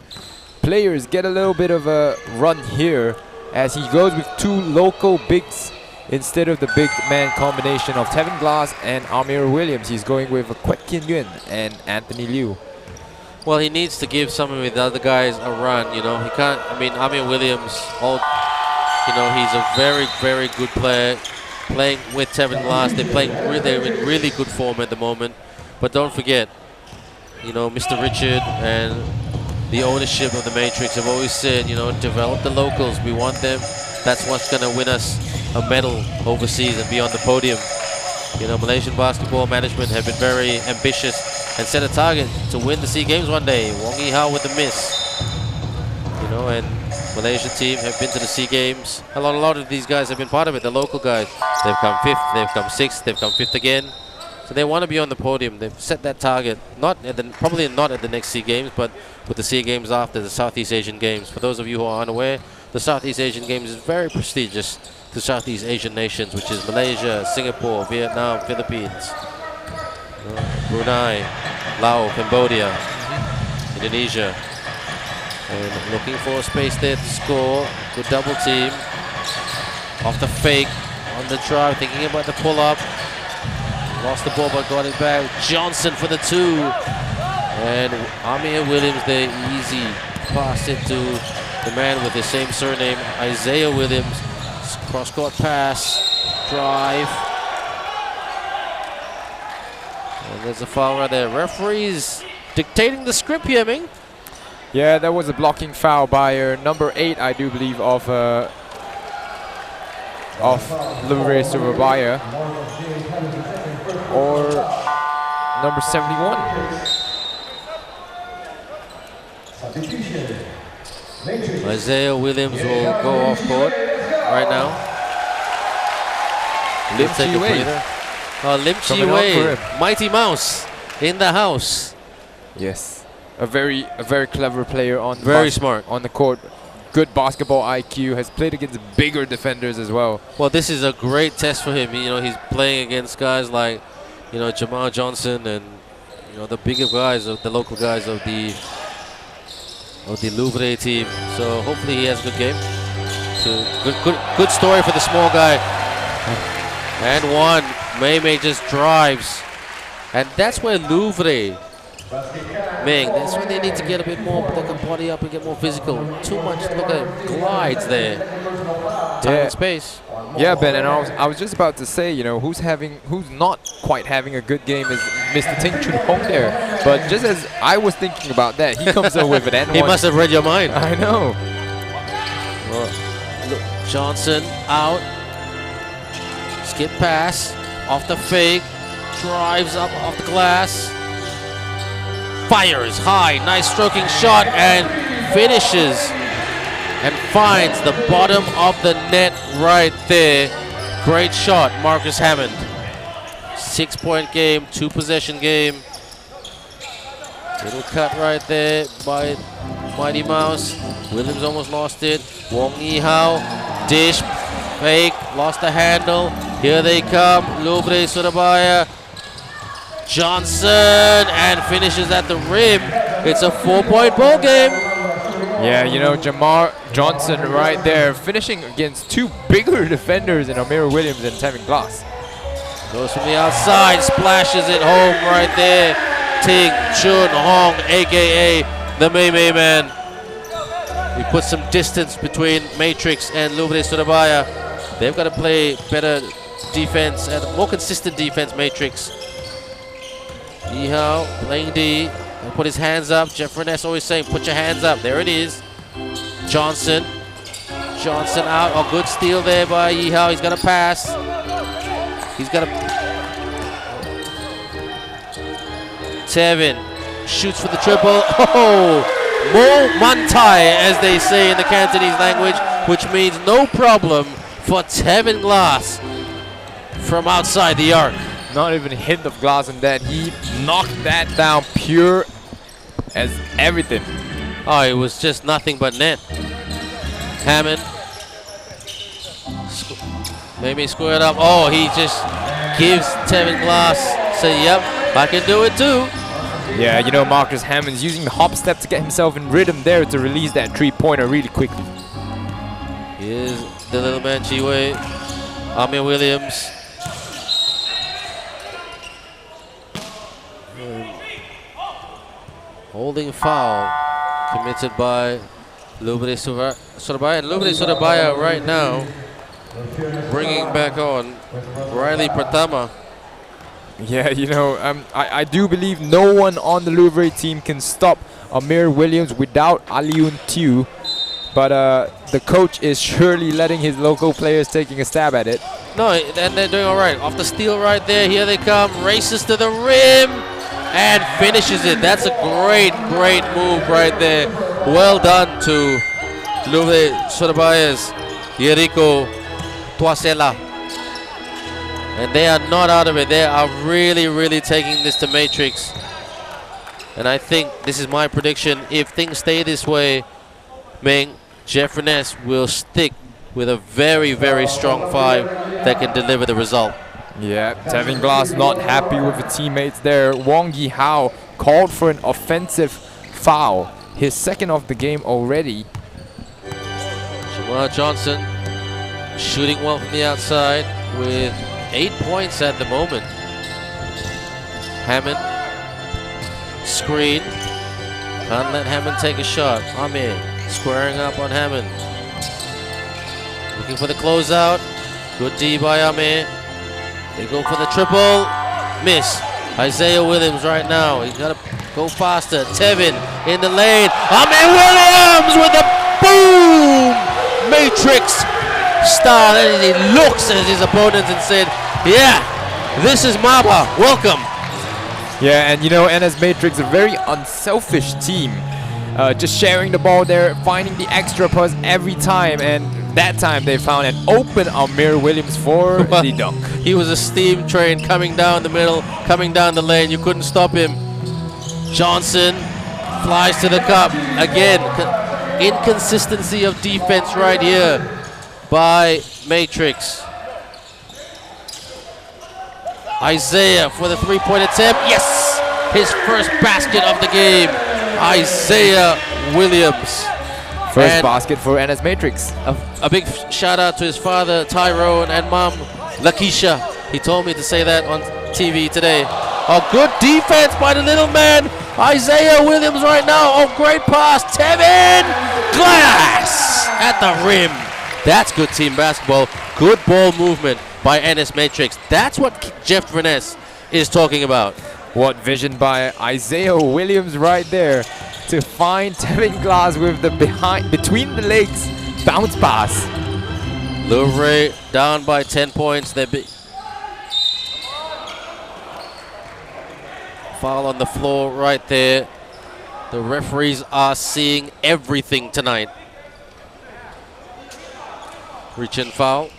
players get a little bit of a run here as he goes with 2 local bigs instead of the big man combination of Tevin Glass and Amir Williams. He's going with Kwek Kien Yuen and Anthony Liu. Well, he needs to give some of the other guys a run, you know. He can't, I mean, Amir Williams, you know, he's a very, very good player. Playing with Tevin Glass, they're in really good form at the moment. But don't forget, you know, Mr. Richard and the ownership of the Matrix have always said, you know, develop the locals. We want them. That's what's going to win us a medal overseas and be on the podium. You know, Malaysian basketball management have been very ambitious and set a target to win the SEA Games one day. Wong Yi-hao with the miss. You know, and Malaysian team have been to the SEA Games. A lot of these guys have been part of it, the local guys. They've come 5th, they've come 6th, they've come 5th again. So they want to be on the podium. They've set that target, probably not at the next SEA Games, but with the SEA Games after, the Southeast Asian Games. For those of you who are unaware, the Southeast Asian Games is very prestigious to Southeast Asian nations, which is Malaysia, Singapore, Vietnam, Philippines, Brunei, Laos, Cambodia, Indonesia. And looking for a space there to score. Good double team. Off the fake, on the drive, thinking about the pull-up. Lost the ball but got it back. Johnson for the 2. And Amir Williams there, easy. Pass it to the man with the same surname, Isaiah Williams. Cross-court pass, drive. And there's a foul right there. Referees dictating the script here, Ming. Yeah, that was a blocking foul by number 8, I do believe, of Louvre Surabaya, or number 71. Isaiah Williams will go off court right now. Lim Chi Wei. Lim Chi Wei, Mighty Mouse in the house. Yes. A very clever player on smart on the court. Good basketball IQ. Has played against bigger defenders as well. Well, this is a great test for him. You know, he's playing against guys like, you know, Jamal Johnson and, you know, the bigger guys, of the local guys of the Louvre team. So hopefully he has a good game. So good story for the small guy. And one, May just drives, and that's where Louvre. Ming, that's when they need to get a bit more, but they can body up and get more physical. Too much, look at glides there. Time and space. Yeah, Ben, and I was just about to say, you know, who's not quite having a good game is Mr. Ting Chun Hong there. But just as I was thinking about that, he comes up with an N1. He must have read your mind. I know. Well, look, Johnson out. Skip pass, off the fake, drives up off the glass. Fires high, nice stroking shot, and finishes and finds the bottom of the net right there. Great shot, Marcus Hammond. 6-point game, 2-possession game. Little cut right there by Mighty Mouse. Williams almost lost it. Wong Yi-hao, dish, fake, lost the handle. Here they come, Louvre Surabaya. Johnson, and finishes at the rim. It's a 4-point ball game. Yeah, you know, Jamar Johnson right there, finishing against two bigger defenders in Amir Williams and Tevin Glass. Goes from the outside, splashes it home right there. Ting Chun Hong, a.k.a. the Mei Man. He put some distance between Matrix and Louvre Surabaya. They've got to play better defense and more consistent defense, Matrix. Yihao playing D. He'll put his hands up. Jeff Reness always saying, put your hands up. There it is. Johnson. Johnson out. Oh, good steal there by Yihao. He's got to pass. He's got to... Tevin shoots for the triple. Oh! Mo Mantai, as they say in the Cantonese language, which means no problem for Tevin Glass from outside the arc. Not even a hint of glass in that. He knocked that down pure as everything. Oh, it was just nothing but net. Hammond. Maybe square it up. Oh, he just gives Tevin Glass, say, yep, I can do it too. Yeah, you know, Marcus Hammond's using the hop step to get himself in rhythm there to release that three-pointer really quickly. Here's the little man, Chiwei. Amir Williams. Holding foul committed by Louvre Surabaya. And Louvre Surabaya right now bringing back on Riley Pratama. Yeah, you know, I do believe no one on the Louvre team can stop Amir Williams without Aliun Tiu. But the coach is surely letting his local players taking a stab at it. No, and they're doing all right. Off the steal right there. Here they come. Races to the rim and finishes it. That's a great, great move right there. Well done to Louvre Surabaya's Yeriko Tuasela. And they are not out of it. They are really, really taking this to Matrix. And I think this is my prediction. If things stay this way, Meng, Jeff Reness will stick with a very, very strong five that can deliver the result. Yeah, Tevin Glass not happy with the teammates there. Wong Yi-hao called for an offensive foul. His second of the game already. Jamar Johnson shooting well from the outside with 8 points at the moment. Hammond. Screen. Can't let Hammond take a shot. Amir squaring up on Hammond. Looking for the closeout. Good D by Amir. They go for the triple. Miss. Isaiah Williams right now. He's got to go faster. Tevin in the lane. Amir Williams with a boom! Matrix style. And he looks at his opponents and said, yeah, this is Maba. Welcome. Yeah, and you know, NS Matrix, a very unselfish team. Just sharing the ball there, finding the extra pass every time, and that time they found an open Amir Williams for the dunk. He was a steam train coming down the middle, coming down the lane. You couldn't stop him. Johnson flies to the cup. Again, inconsistency of defense right here by Matrix. Isaiah for the three-point attempt. Yes! His first basket of the game. Isaiah Williams. First basket for NS Matrix. A big shout out to his father, Tyrone, and mom, Lakeisha. He told me to say that on TV today. A good defense by the little man, Isaiah Williams right now. Oh, great pass. Tevin Glass at the rim. That's good team basketball. Good ball movement by NS Matrix. That's what Jeff Reness is talking about. What vision by Isaiah Williams right there to find Tevin Glass with the between the legs bounce pass. Louvre down by 10 points. Foul on the floor right there. The referees are seeing everything tonight. Reach in foul.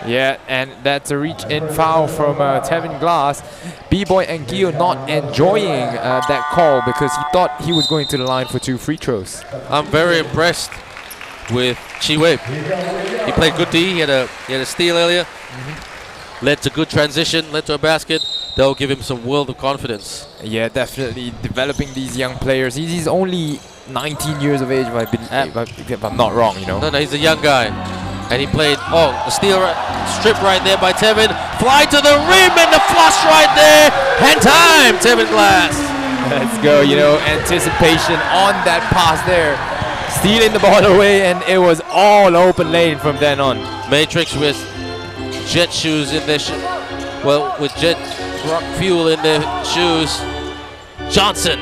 Yeah, and that's a reach-in foul from Tevin Glass. B-Boy and Gio not enjoying that call because he thought he was going to the line for 2 free throws. I'm very impressed with Chi Wei. He played good D. He had a steal earlier. led to good transition, led to a basket, they'll give him some world of confidence. Yeah, definitely developing these young players. He's only 19 years of age, if I'm not wrong, you know. No, he's a young guy. And he played, the steal, strip right there by Tevin. Fly to the rim and the flush right there. And time, Tevin Glass. Let's go, you know, anticipation on that pass there. Stealing the ball away, and it was all open lane from then on. Matrix with jet shoes in their with jet rock fuel in their shoes. Johnson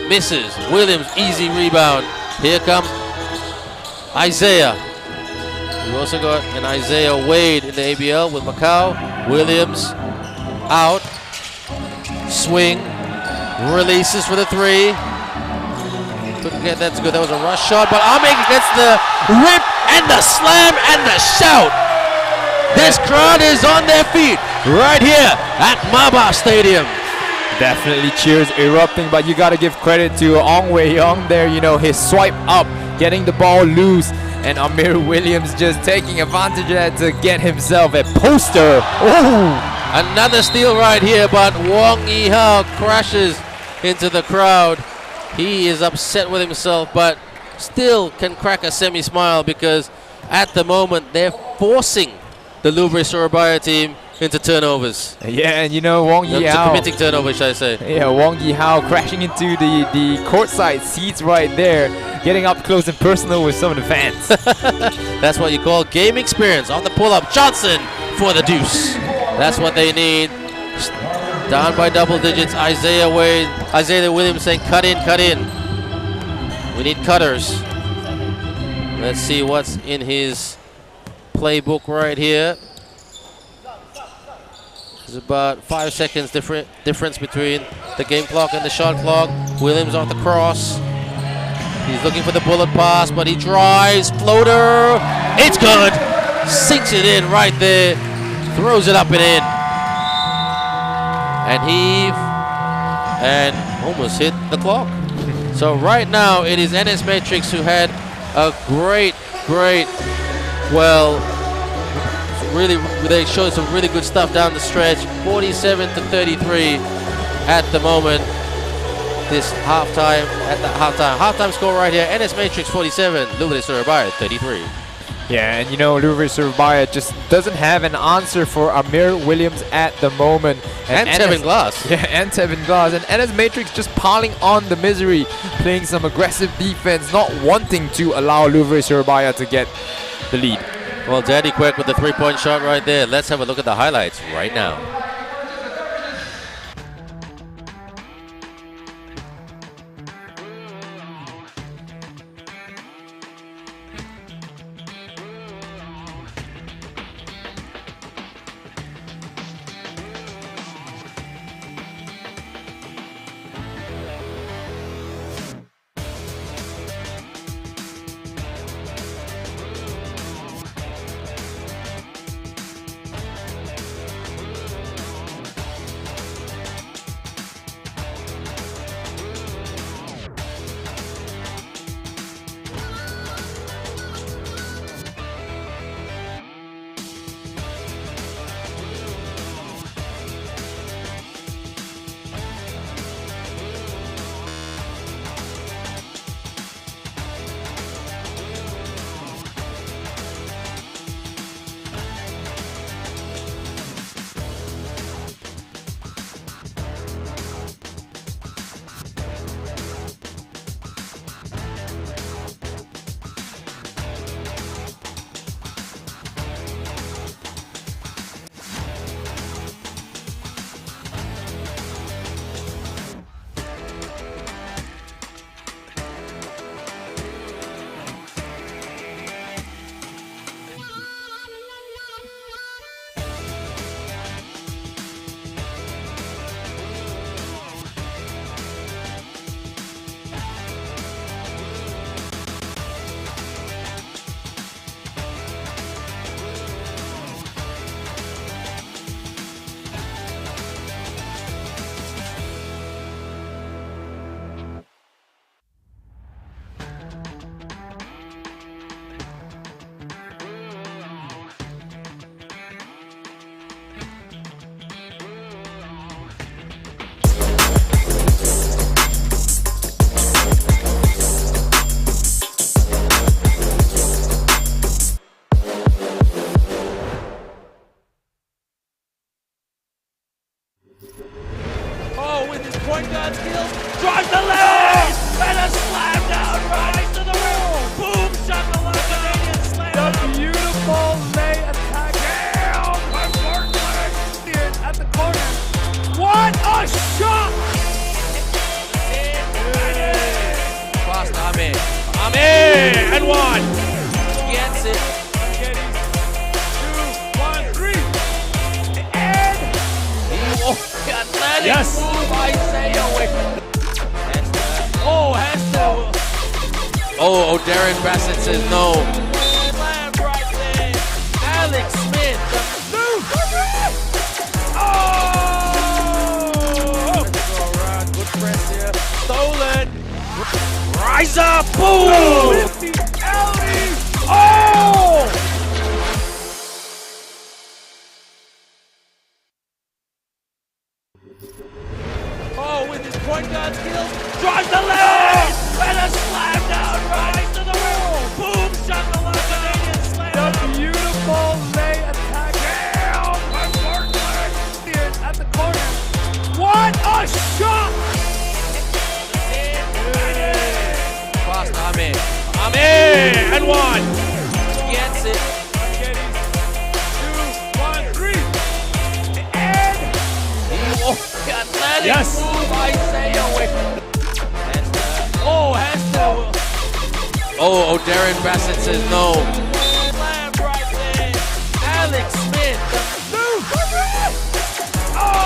misses. Williams, easy rebound. Here comes Isaiah. We also got an Isaiah Wade in the ABL with Macau. Williams out. Swing. Releases for the three. Couldn't get that to go. That was a rush shot, but Amig gets the rip and the slam and the shout. This crowd is on their feet right here at Maba Stadium. Definitely cheers erupting, but you got to give credit to Ong Wei Young there. You know, his swipe up, getting the ball loose, and Amir Williams just taking advantage of that to get himself a poster. Oh! Another steal right here, but Wong Yi-hao crashes into the crowd. He is upset with himself, but still can crack a semi-smile because at the moment they're forcing the Louvre Surabaya team into turnovers. Yeah, and you know, Wong Yi-hao committing turnovers, should I say. Yeah, Wong Yi-hao crashing into the courtside seats right there, getting up close and personal with some of the fans. That's what you call game experience. On the pull-up, Johnson for the deuce. That's what they need. Down by double digits, Isaiah Williams saying, cut in. We need cutters. Let's see what's in his playbook right here. There's about 5 seconds difference between the game clock and the shot clock. Williams off the cross. He's looking for the bullet pass, but he drives. Floater. It's good. Sinks it in right there. Throws it up and in. And heave. And almost hit the clock. So right now it is NS Matrix who had a great, really, they showed some really good stuff down the stretch. 47-33 at the moment. This halftime, halftime score right here. NS Matrix 47, Louvre Surabaya 33. Yeah, and you know, Louvre Surabaya just doesn't have an answer for Amir Williams at the moment. And Tevin Glass. Yeah, and Tevin Glass. And NS Matrix just piling on the misery, playing some aggressive defense, not wanting to allow Louvre Surabaya to get the lead. Well, Daddy Quirk with the three-point shot right there. Let's have a look at the highlights right now. point guard skills, drives the lane, and a slam down right to the rim. Boom, shot the line, Canadian slam. The beautiful lay attack. Down by Portland at the corner. What a shot! Fast Ahmed. Ahmed and one. Gets it. 2, 1, 3. And Athletic yes. move by Sayaway. Oh, has to. Oh, Darren Bassett says no. Slam right there. Alex Smith. Oh! Good press here. Stolen. Rise up. Boom. 50 alley. Oh! Oh, with his point guard skills, drives the lane, and a slam down right to the rim. Boom, shot the line, Canadian slam. The beautiful lay attack. Down by Portland at the corner. What a shot! Fast Ahmed. Ahmed and one. Gets it. 2, 1, 3. And Athletic yes. move by Sayaway. Oh, has to. Oh, Darren Bassett says no. Slam right there. Alex Smith. Oh!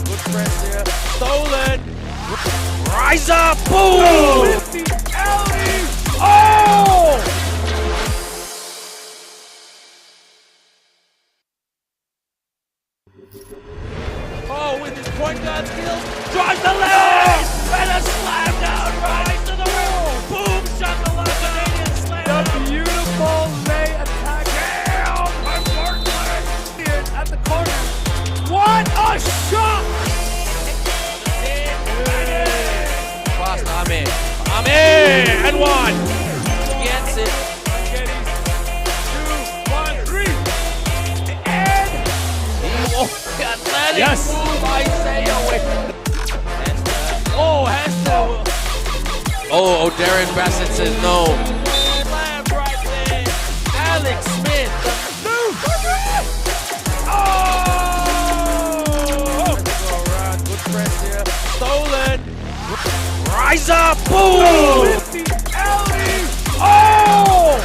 Good press here. Stolen. Rise up. Boom. 50 alley. Oh! Oh, with his point guard skills, drives the lane, and a slam down right to the rim. Boom, shot the line, Canadian slam. The beautiful lay attack. Down by Portland at the corner. What a shot! Fast Ahmed. Ahmed and one. Gets it. 2, 1, 3. And Athletic yes. move by Sayaway. Oh, has to. Oh, Darren Bassett says no. Slam right there. Alex Smith. Oh! Good press here. Stolen. Rise up. Boom. 50 alley. Oh!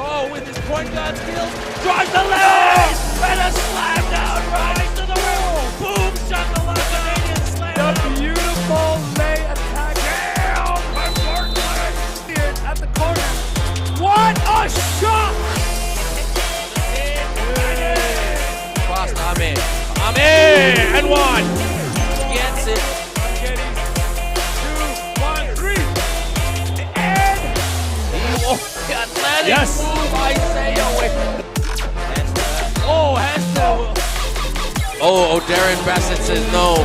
Oh, with his point guard skills, drives the lane, and a slam down right to the rim. Boom, shot the line, Canadian slam. The beautiful lay attack. Down by Portland at the corner. What a shot! Fast Ahmed. Ahmed and one. Gets it. 2, 1, 3. And Athletic yes. move by Sayaway. Oh, has to. Oh, Darren Bassett says no.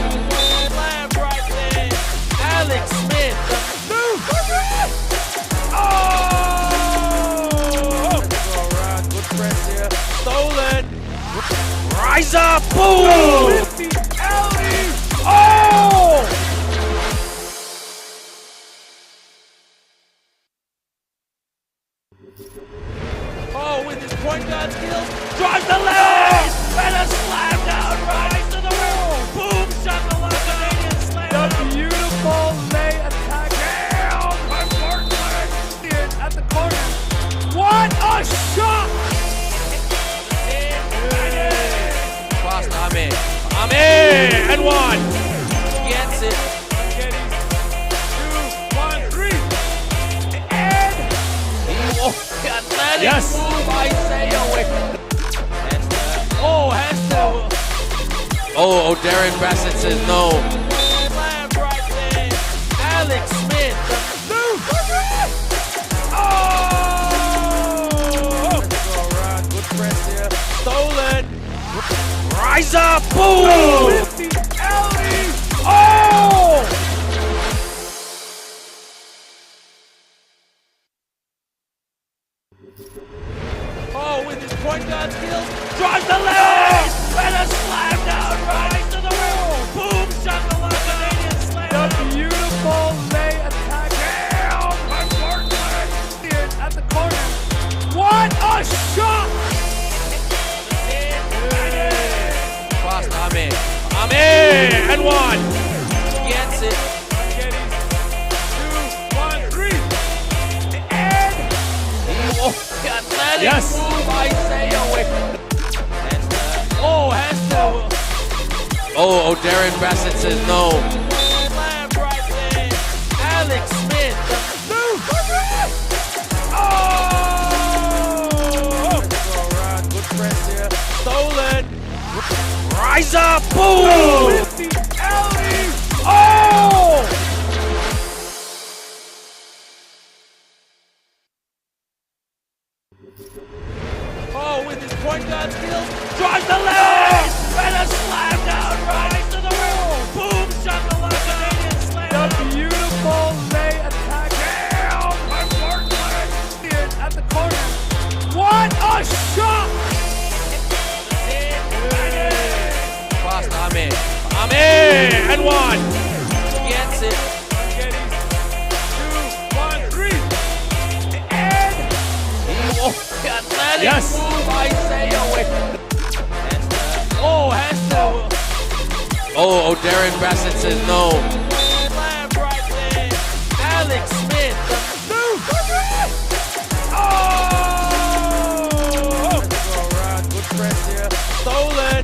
Slam right there. Alex Smith. Oh! Good press here. Stolen. Rise up. Boom. 50 alley. Oh! Oh, with his point guard skills, drives the lane, and a slam down right to the rim. Boom, shot the line, Canadian slam. The beautiful lay attack. Down by Portland at the corner. What a shot! Fast Ahmed. Ahmed and one. Gets it. 2, 1, 3. And Athletic yes. move by Sayaway. Oh, has to. Oh, Darren Bassett says no. Slam right there. Alex Smith. Oh! Good press here. Stolen. Rise up. Boom. 50 alley. Oh! Oh, with his point guard skills, drives the left, and a slam down right to the rim. Boom, shakalaka, Canadian slam. The beautiful lay attack. Down by Portland at the corner. What a shot! Fast Amin. Amin! And one. Gets it. Yes. Oh, Darren Bassett says no. Slam right there. Alex Smith. Good press here. Stolen. Rise up. Boom. Oh! Oh, with his point guard skills, drives the left, and a slam down right to the rim. Boom, shakalaka, Canadian slam. The beautiful lay attack. Down by Portland at the corner. What a shot! Fast Amin. Amin! And one. Gets it. 2, 1, 3. Yes. Oh, Darren Bassett says no. Slam right there. Alex Smith. Good press here. Stolen.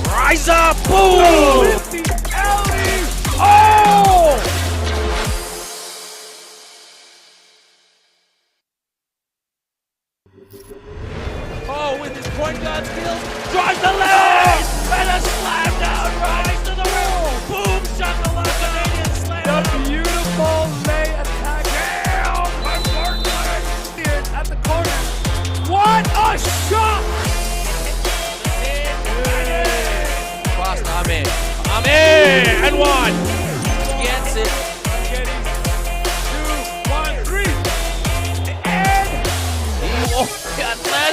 Rise up. Boom. Oh! Oh, with his point guard skills, drives the left, and a slam down right to the rim. Boom, shakalaka, Canadian slam. The beautiful lay attack. Down by Portland at the corner. What a shot! Fast Amin. Amin! And one. Gets it. 2, 1, 3.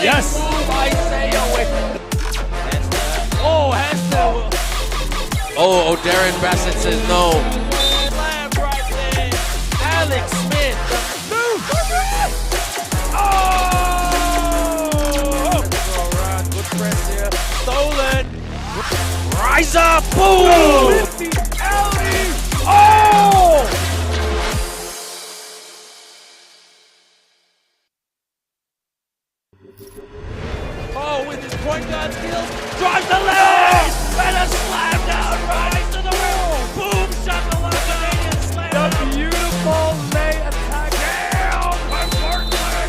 Yes. Oh, Darren Bassett says no. Slam right there. Alex Smith. Good press here. Stolen. Rise up. Boom. Oh! Oh, with his point guard skills, drives the left, and a slam down right to the rim. Boom, shakalaka, Canadian slam. The beautiful lay attack. Down by Portland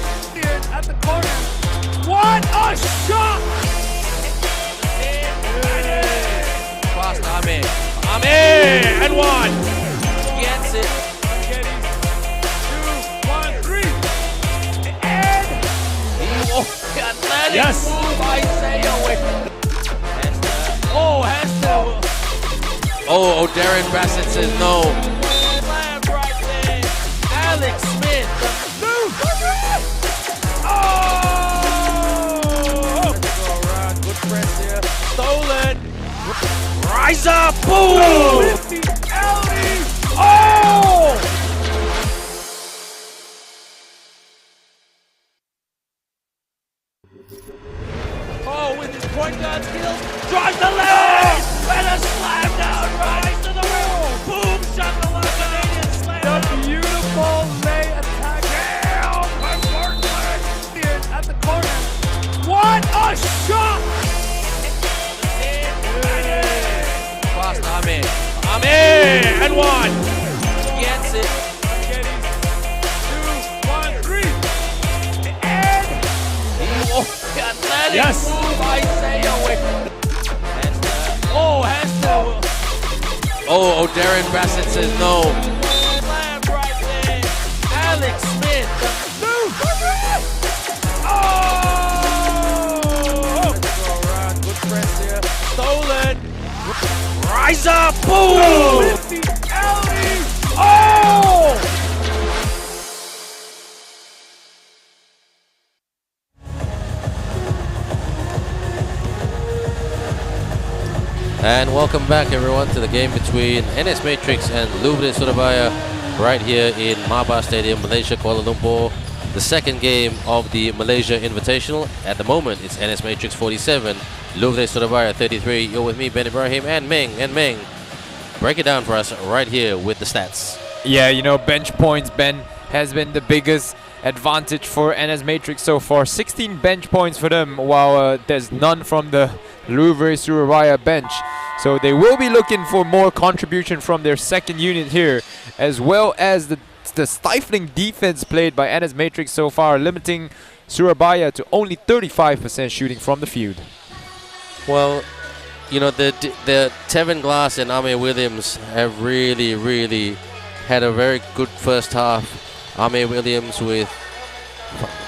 at the corner. What a shot! Fast Amin. Amin! And one. Gets it. 2, 1, 3. Yes. Oh, Darren Bassett says no. Slam right there. Alex Smith. Good press here. Stolen. Rise up. Boom. Oh! Oh, with his point guard skills, drives the left, and a slam down right to the rim. Boom, shakalaka, Canadian slam. The beautiful lay attack. Down by Portland at the corner. What a shot! Fast Amin. Amin! And one. Gets it. 2, 1, 3. Yes. Oh, Darren Bassett says no. Slam right there. Alex Smith. Good press here. Stolen. Rise up. Boom. Oh! And welcome back everyone to the game between NS Matrix and Louvre Surabaya right here in Maba Stadium, Malaysia, Kuala Lumpur. The second game of the Malaysia Invitational. At the moment, it's NS Matrix 47, Louvre Surabaya 33. You're with me, Ben Ibrahim, and Meng. And Meng, break it down for us right here with the stats. Yeah, you know, bench points, Ben, has been the biggest advantage for NS Matrix so far. 16 bench points for them, while there's none from the Louvre Surabaya bench. So they will be looking for more contribution from their second unit here, as well as the stifling defense played by NS Matrix so far, limiting Surabaya to only 35% shooting from the field. Well, you know, the Tevin Glass and Ame Williams have really had a very good first half. Ame Williams with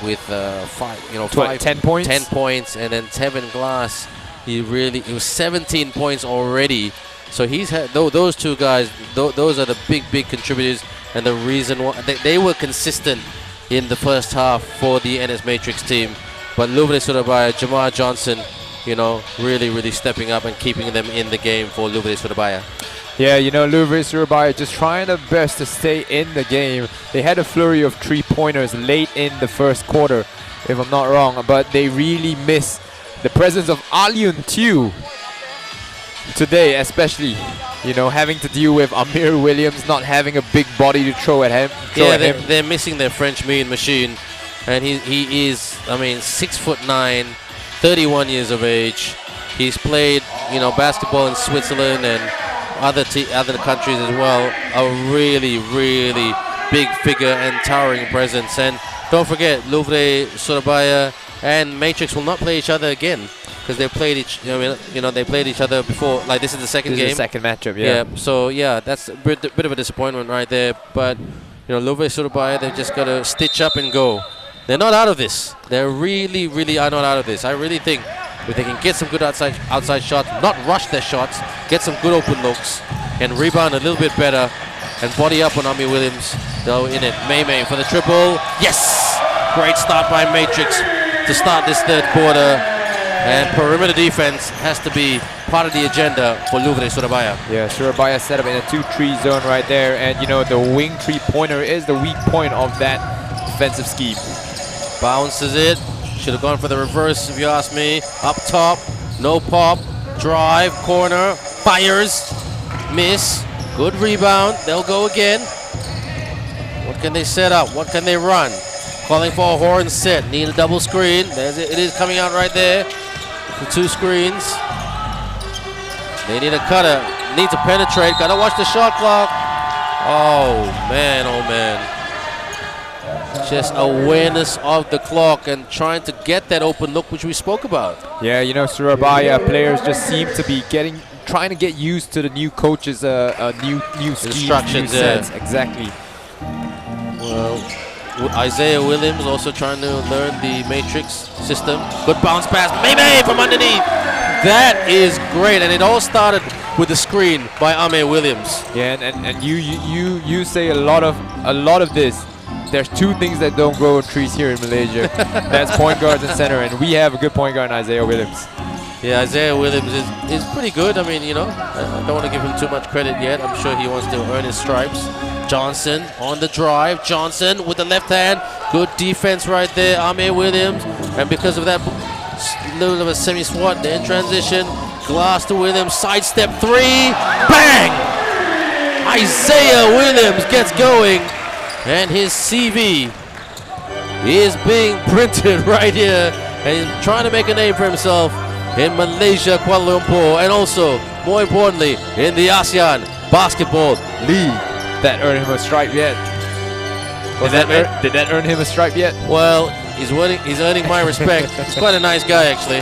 10 points. 10 points, and then Tevin Glass, he was 17 points already. So he's had those two guys. Those are the big contributors, and the reason why they were consistent in the first half for the NS Matrix team. But Louvre Surabaya, Jamar Johnson, you know, really stepping up and keeping them in the game for Louvre Surabaya. Yeah, you know, Louvre Surabaya just trying their best to stay in the game. They had a flurry of 3-pointers late in the first quarter, if I'm not wrong, but they really miss the presence of Alyun Tew today, especially, you know, having to deal with Amir Williams not having a big body to throw at him. They're missing their French mean machine, and he is, I mean, 6'9", 31 years of age. He's played, you know, basketball in Switzerland and other countries as well. A really big figure and towering presence. And don't forget, Louvre Surabaya and Matrix will not play each other again, because they played they played each other before. Like, this is the second game. This is the second matchup, yeah. So yeah, that's a bit of a disappointment right there. But you know, Louvre Surabaya, they've just got to stitch up and go. They're not out of this. They really are not out of this. I really think if they can get some good outside shots, not rush their shots, get some good open looks, and rebound a little bit better, and body up on Ami Williams, they're in it. May for the triple. Yes! Great start by Matrix to start this third quarter. And perimeter defense has to be part of the agenda for Louvre Surabaya. Yeah, Surabaya set up in a 2-3 zone right there, and you know, the wing 3-pointer is the weak point of that defensive scheme. Bounces it. Should have gone for the reverse, if you ask me. Up top, no pop, drive, corner, fires, miss, good rebound. They'll go again. What can they set up? What can they run? Calling for a horn set. Need a double screen. There's it. It is coming out right there. The two screens. They need a cutter. Need to penetrate. Gotta watch the shot clock. Oh man. Just awareness of the clock and trying to get that open look, which we spoke about. Yeah, you know, Surabaya players just seem to be trying to get used to the new coaches' new schemes, instructions, new sets. Exactly. Well, Isaiah Williams also trying to learn the Matrix system. Good bounce pass, May from underneath. That is great, and it all started with the screen by Ame Williams. Yeah, and you say a lot of this. There's two things that don't grow on trees here in Malaysia. That's point guards and center, and we have a good point guard in Isaiah Williams. Yeah, Isaiah Williams is pretty good. I mean, you know, I don't want to give him too much credit yet. I'm sure he wants to earn his stripes. Johnson on the drive. Johnson with the left hand. Good defense right there. Ame Williams. And because of that little of a semi-swat, then transition. Glass to Williams. Sidestep three. Bang! Isaiah Williams gets going. And his CV is being printed right here. And he's trying to make a name for himself in Malaysia, Kuala Lumpur, and also, more importantly, in the ASEAN Basketball League. That earned him a stripe yet? Did that earn him a stripe yet? Well, he's earning my respect. He's quite a nice guy, actually.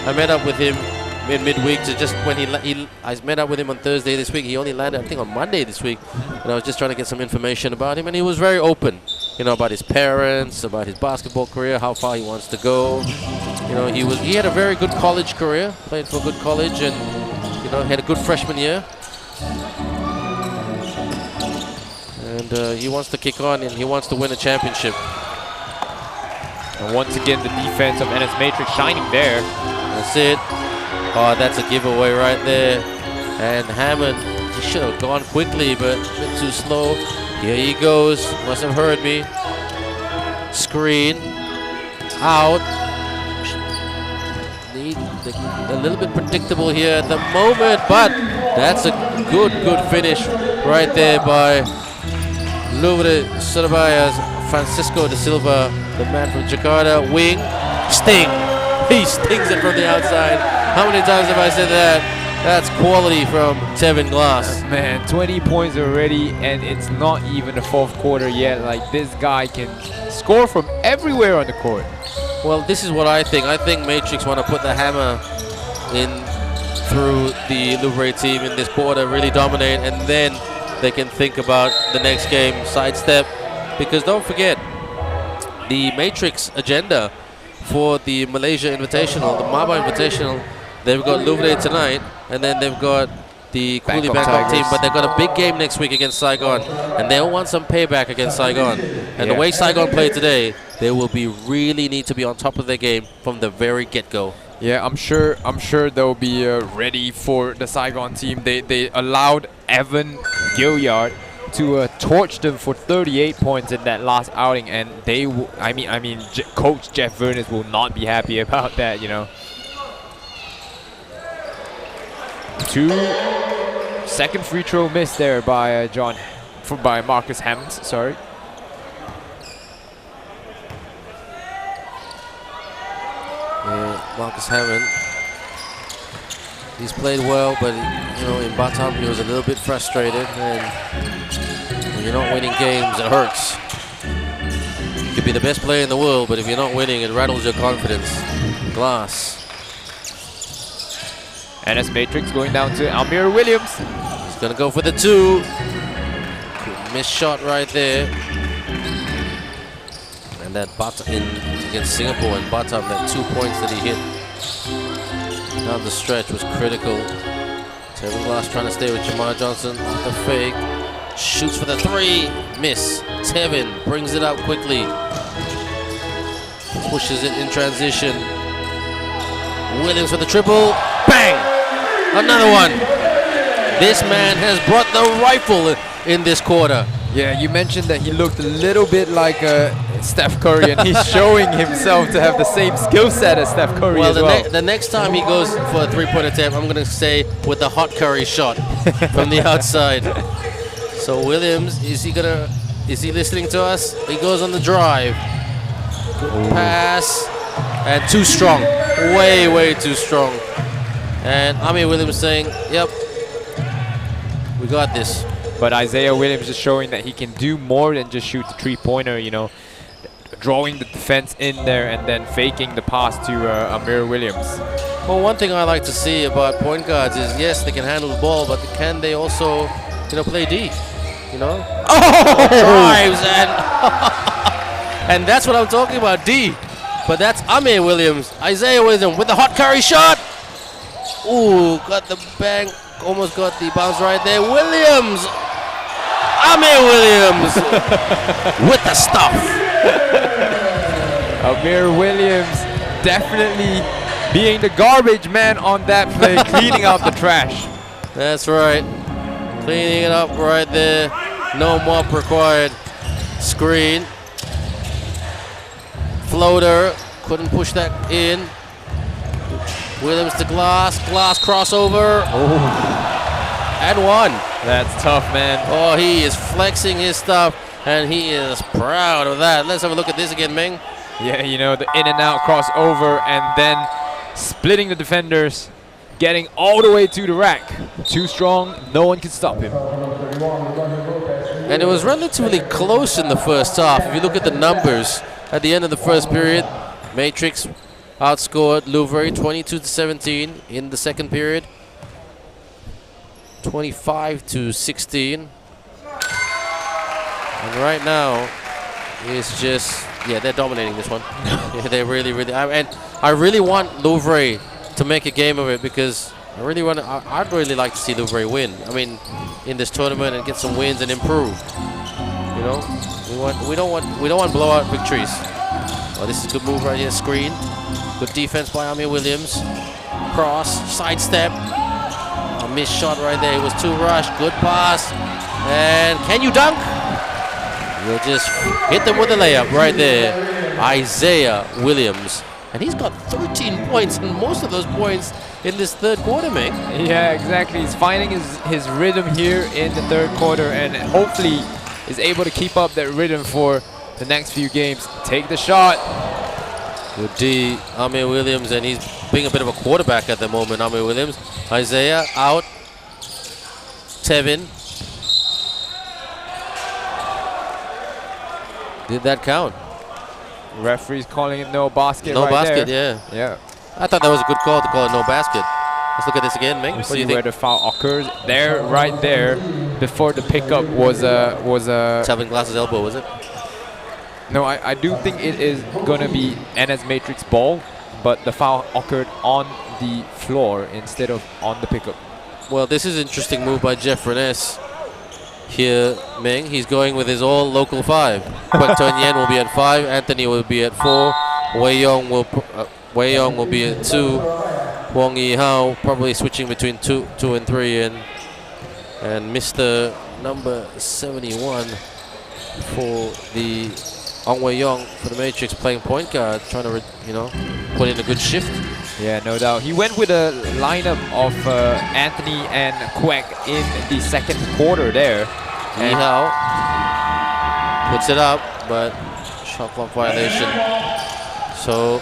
I met up with him in midweek to just when I met up with him on Thursday this week. He only landed, I think, on Monday this week, and I was just trying to get some information about him, and he was very open, you know, about his parents, about his basketball career, how far he wants to go. You know, he had a very good college career, played for a good college, and you know, had a good freshman year. And he wants to kick on, and he wants to win a championship. And once again, the defense of NS Matrix shining there. That's it. Oh, that's a giveaway right there. And Hammond, he should have gone quickly, but a bit too slow. Here he goes. Must have heard me. Screen. Out. Need a little bit predictable here at the moment, but that's a good finish right there by Louvre Surabaya's Francisco de Silva, the man from Jakarta. Wing. Sting. He stings it from the outside. How many times have I said that? That's quality from Tevin Glass. Man, 20 points already, and it's not even the fourth quarter yet. Like, this guy can score from everywhere on the court. Well, this is what I think. I think Matrix want to put the hammer in through the Louvre team in this quarter, really dominate, and then they can think about the next game, sidestep. Because don't forget, the Matrix agenda for the Malaysia Invitational, the Maba Invitational, they've got Louvre tonight, and then they've got the Coolie Bangkok team, but they've got a big game next week against Saigon, and they'll want some payback against Saigon. And the way Saigon played today, they will be really need to be on top of their game from the very get-go. Yeah, I'm sure they'll be ready for the Saigon team. They allowed Evan Gilliard to torch them for 38 points in that last outing, and they Coach Jeff Vernis will not be happy about that, you know. Second free throw missed there by by Marcus Hammonds. Sorry. Marcus Hammond, he's played well, but you know, in Batam he was a little bit frustrated, and when you're not winning games, it hurts. You could be the best player in the world, but if you're not winning, it rattles your confidence. Glass. And as Matrix going down to Almir Williams. He's gonna go for the two. Good missed shot right there. And that against Singapore and Batam, that 2 points that he hit down the stretch was critical. Tevin Glass trying to stay with Jamar Johnson. The fake. Shoots for the three. Miss. Tevin brings it up quickly. Pushes it in transition. Williams for the triple. Bang! Another one. This man has brought the rifle in this quarter. Yeah, you mentioned that he looked a little bit like Steph Curry, and he's showing himself to have the same skill set as Steph Curry as well. The next time he goes for a three-point attempt, I'm going to say with the hot Curry shot from the outside. So Williams, is he listening to us? He goes on the drive. Good pass. And too strong. Way too strong. And Amir Williams saying, yep, we got this. But Isaiah Williams is showing that he can do more than just shoot the three-pointer, you know, drawing the defense in there and then faking the pass to Amir Williams. Well, one thing I like to see about point guards is, yes, they can handle the ball, but can they also, you know, play D, you know? Oh! Drives and and that's what I'm talking about, D. But that's Amir Williams. Isaiah Williams with the hot Curry shot. Ooh, got the bang. Almost got the bounce right there. Williams. Amir Williams with the stuff. Amir Williams definitely being the garbage man on that play, cleaning out the trash. That's right. Cleaning it up right there. No mop required. Screen. Floater. Couldn't push that in. Williams to Glass. Glass crossover. Oh. And one. That's tough, man. Oh, he is flexing his stuff, and he is proud of that. Let's have a look at this again, Meng. Yeah, you know, the in and out crossover and then splitting the defenders, getting all the way to the rack. Too strong, no one can stop him. And it was relatively close in the first half. If you look at the numbers at the end of the first period, Matrix outscored Louvre 22-17 in the second period. 25-16. And right now, it's just, yeah, they're dominating this one. Yeah, they really, and I really want Louvre to make a game of it because I'd really like to see Louvre win. I mean, in this tournament and get some wins and improve. You know, we don't want blowout victories. Oh, this is a good move right here. Screen, good defense by Amir Williams. Cross, sidestep. A missed shot right there. It was too rushed. Good pass. And can you dunk? You'll just hit them with a layup right there. Isaiah Williams. And he's got 13 points, and most of those points in this third quarter, man. Yeah, exactly. He's finding his rhythm here in the third quarter, and hopefully is able to keep up that rhythm for the next few games. Take the shot. Good D, Amir Williams, and he's being a bit of a quarterback at the moment, Amir Williams. Isaiah out. Tevin. Did that count? Referee's calling it no basket. No right basket, there. yeah. I thought that was a good call to call it no basket. Let's look at this again, Ming. We What do see you where think? the foul occurs. There, right there, before the pickup was a Tevin Glass's elbow, was it? No, I do think it is going to be NS Matrix ball, but the foul occurred on the floor instead of on the pickup. Well, this is an interesting move by Jeff Reness here, Ming. He's going with his all local 5. Kwek Tuen Yen will be at 5. Anthony will be at 4. Wei Yong will be at 2. Wong Yi Hao probably switching between 2 and 3, and Mr. number 71 for the Ong Wei Yong for the Matrix playing point guard, trying to put in a good shift. Yeah, no doubt. He went with a lineup of Anthony and Kwek in the second quarter there. Yi Hao puts it up, but shot clock violation. So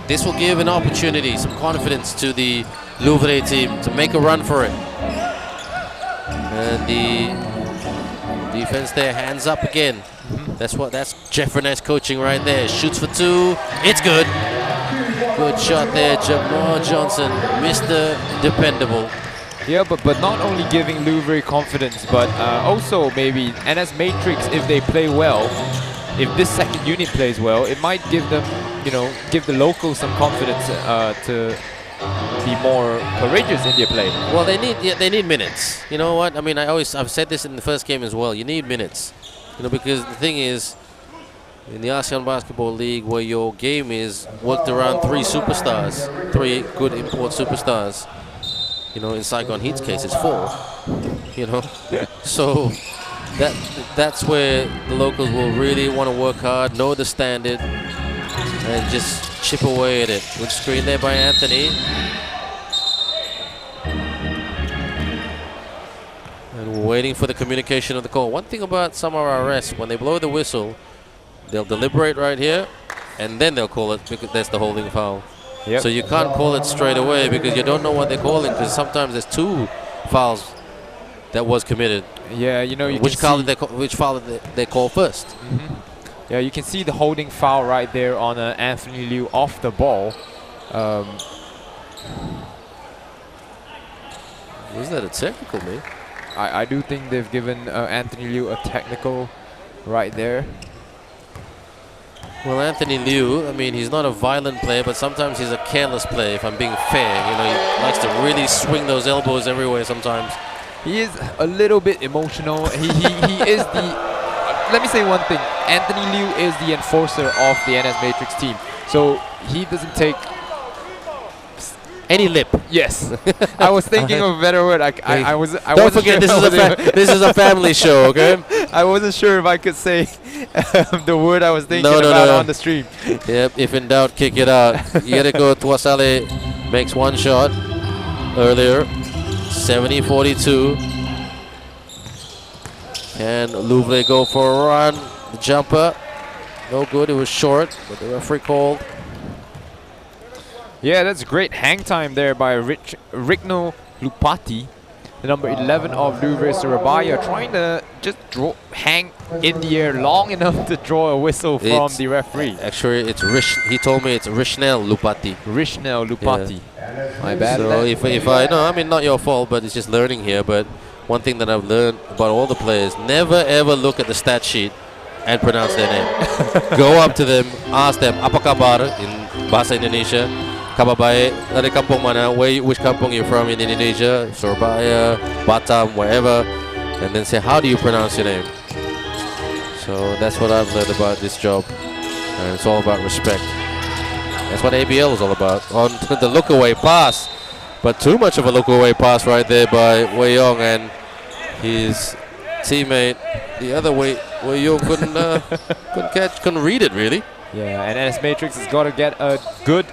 this will give an opportunity, some confidence to the Louvre team to make a run for it. And the defense there, hands up again. That's Jeff Reness coaching right there. Shoots for 2. It's good. Good shot there, Jamar Johnson, Mr. Dependable. Yeah, but not only giving Louvre confidence, but also maybe NS Matrix, if they play well, if this second unit plays well, it might give them, give the locals some confidence to be more courageous in their play. Well, they need minutes. You know what? I mean, I've said this in the first game as well. You need minutes, because the thing is, in the ASEAN Basketball League, where your game is worked around 3 superstars, 3 good import superstars. In Saigon Heat's case, it's 4. So that's where the locals will really want to work hard, know the standard, and just chip away at it. Good screen there by Anthony. And we're waiting for the communication of the call. One thing about some RRS, when they blow the whistle, they'll deliberate right here, and then they'll call it because that's the holding foul. Yep. So you can't call it straight away because you don't know what they're calling, because sometimes there's 2 fouls that was committed. Yeah, which foul did they call first? Yeah, you can see the holding foul right there on Anthony Liu off the ball. Was that a technical, man? I do think they've given Anthony Liu a technical right there. Well, Anthony Liu, I mean, he's not a violent player, but sometimes he's a careless player, if I'm being fair. He likes to really swing those elbows everywhere sometimes. He is a little bit emotional. He is the... Let me say one thing. Anthony Liu is the enforcer of the NS Matrix team. So he doesn't take... any lip. Yes. I was thinking of a better word. Don't forget, this is a family show, okay? I wasn't sure if I could say the word I was thinking about on the stream. Yep, if in doubt, kick it out. Yeriko Tuasale makes 1 shot earlier. 70-42. Can Louvre go for a run? The jumper, no good. It was short, but the referee called. Yeah, that's great hang time there by Rigno Lupati, the number 11 of Louvre Surabaya, trying to just hang in the air long enough to draw a whistle from the referee. Actually, he told me it's Rishnel Lupati. Rishnel Lupati. Yeah. My bad. So if I know, I mean, not your fault, but it's just learning here. But one thing that I've learned about all the players, never ever look at the stat sheet and pronounce their name. Go up to them, ask them, apa kabar in Bahasa Indonesia. Kabar baik, dari kampung mana? Which kampung you're from in Indonesia? Surabaya, Batam, wherever. And then say, how do you pronounce your name? So that's what I've learned about this job. And it's all about respect. That's what ABL is all about. On the look away pass But too much of a look away pass right there by Wei Yong, and his teammate, the other Wei Yong, couldn't read it really. Yeah, and NS Matrix has got to get a good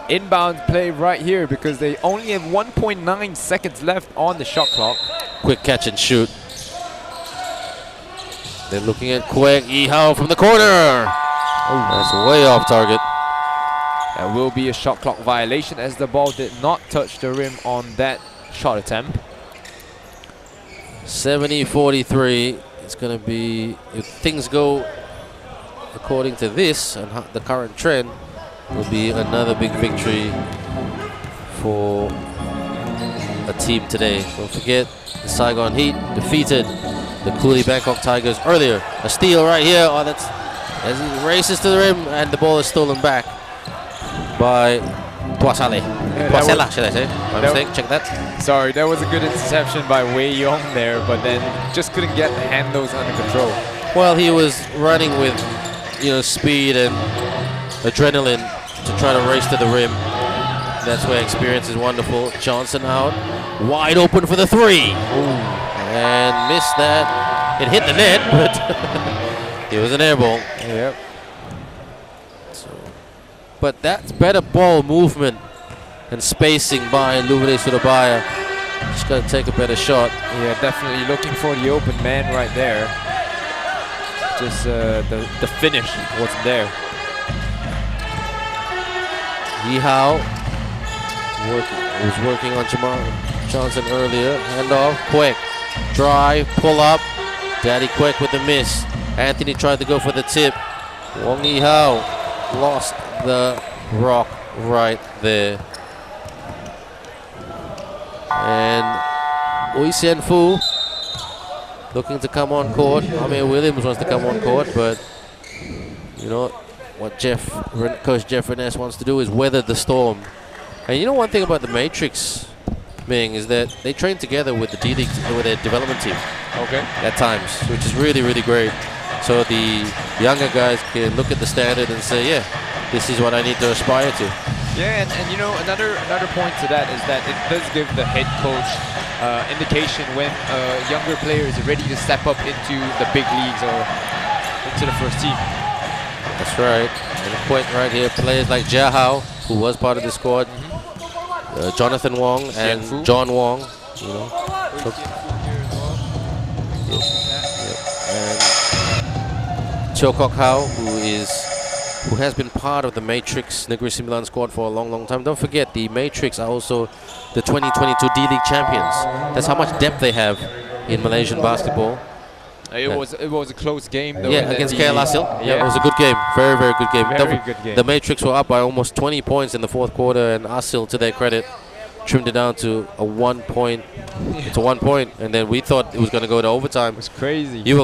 inbound play right here because they only have 1.9 seconds left on the shot clock. Quick catch and shoot. They're looking at Kwek Ihao from the corner. Oh, that's way off target. That will be a shot clock violation as the ball did not touch the rim on that shot attempt. 70-43. It's going to be, if things go according to this and the current trend, will be another big victory for a team today. Don't forget, the Saigon Heat defeated the Cooley Bangkok Tigers earlier. A steal right here. Oh, that's as he races to the rim, and the ball is stolen back by Tuasale. Tuasela, should I say? My mistake. Check that. Sorry, that was a good interception by Wei Yong there, but then just couldn't get the handles under control. Well, he was running with, speed and adrenaline to try to race to the rim. That's where experience is wonderful. Johnson out, wide open for the three. Ooh. And missed that. It hit the net, but it was an air ball. Yep. But that's better ball movement and spacing by Louvre Surabaya. Just got to take a better shot. Yeah, definitely looking for the open man right there. Just the finish wasn't there. Yihao was working on Jamar Johnson earlier. Handoff, Kwek. Drive, pull up. Daddy Kwek with the miss. Anthony tried to go for the tip. Wong Yihao lost the rock right there. And Ui Sien Fu looking to come on court. Amir Williams wants to come on court, but what Coach Jeff Reness wants to do is weather the storm. And one thing about the Matrix, Ming, is that they train together with the D-League, with their development team. Okay. At times, which is really, really great. So the younger guys can look at the standard and say, yeah, this is what I need to aspire to. Yeah, and another point to that is that it does give the head coach indication when a younger player is ready to step up into the big leagues or into the first team. That's right. And a point right here, players like Jia Hao, who was part of the squad, Jonathan Wong and John Wong, and Cho Kok Hao, who has been part of the Matrix Negeri Sembilan squad for a long, long time. Don't forget, the Matrix are also the 2022 D-League champions. That's how much depth they have in Malaysian basketball. It was a close game though. Yeah, against KL Asil. Yeah, it was a good game. Very, very good game. Very good game. The Matrix were up by almost 20 points in the fourth quarter, and Asil, to their credit, trimmed it down to a 1 point. To 1 point, and then we thought it was going to go to overtime. It was crazy. It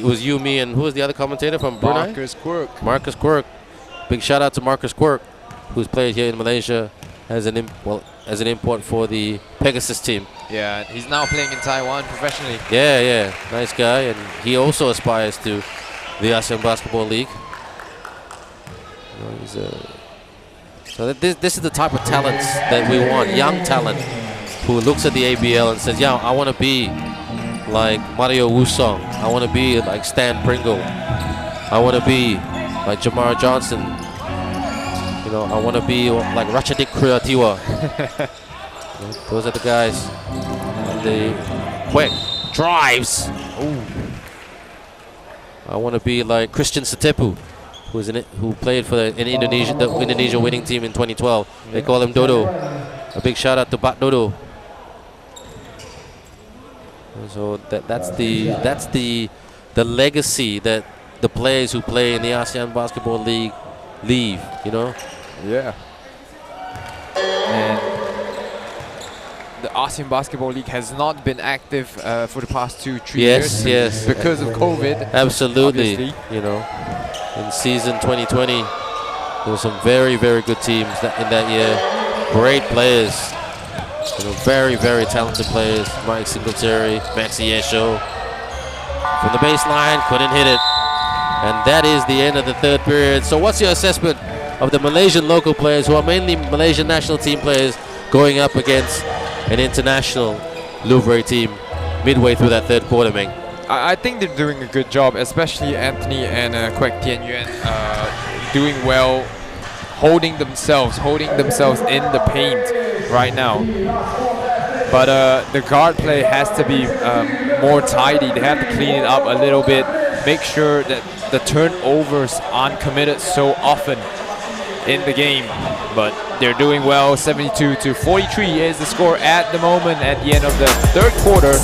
was you, me, and who was the other commentator from Brunei? Marcus Quirk. Big shout out to Marcus Quirk, who's played here in Malaysia as an import for the Pegasus team. Yeah, he's now playing in Taiwan professionally. Yeah, nice guy, and he also aspires to the ASEAN Basketball League. So this is the type of talents that we want, young talent who looks at the ABL and says, yeah, I want to be like Mario Wusong. I want to be like Stan Pringle. I want to be like Jamar Johnson. I want to be like Rachadik Kriatiwa. Those are the guys. And the Kwek drives. Ooh. I want to be like Christian Satepu, who played for the Indonesia winning team in 2012. They call him Dodo. A big shout out to Bat Dodo. So that's the legacy that the players who play in the ASEAN Basketball League leave. Yeah. And the ASEAN Basketball League has not been active for the past 2-3 years. Yes. Because of COVID. Absolutely. Obviously. In season 2020, there were some very, very good teams in that year. Great players. Very, very talented players. Mike Singletary, Maxi Esho. From the baseline, couldn't hit it. And that is the end of the third period. So what's your assessment of the Malaysian local players, who are mainly Malaysian national team players, going up against an international Louvre team midway through that third quarter, Meng. I think they're doing a good job, especially Anthony and Kwek Tien Yuan doing well, holding themselves in the paint right now. But the guard play has to be more tidy. They have to clean it up a little bit, make sure that the turnovers aren't committed so often in the game. But they're doing well. 72-43 is the score at the moment at the end of the third quarter.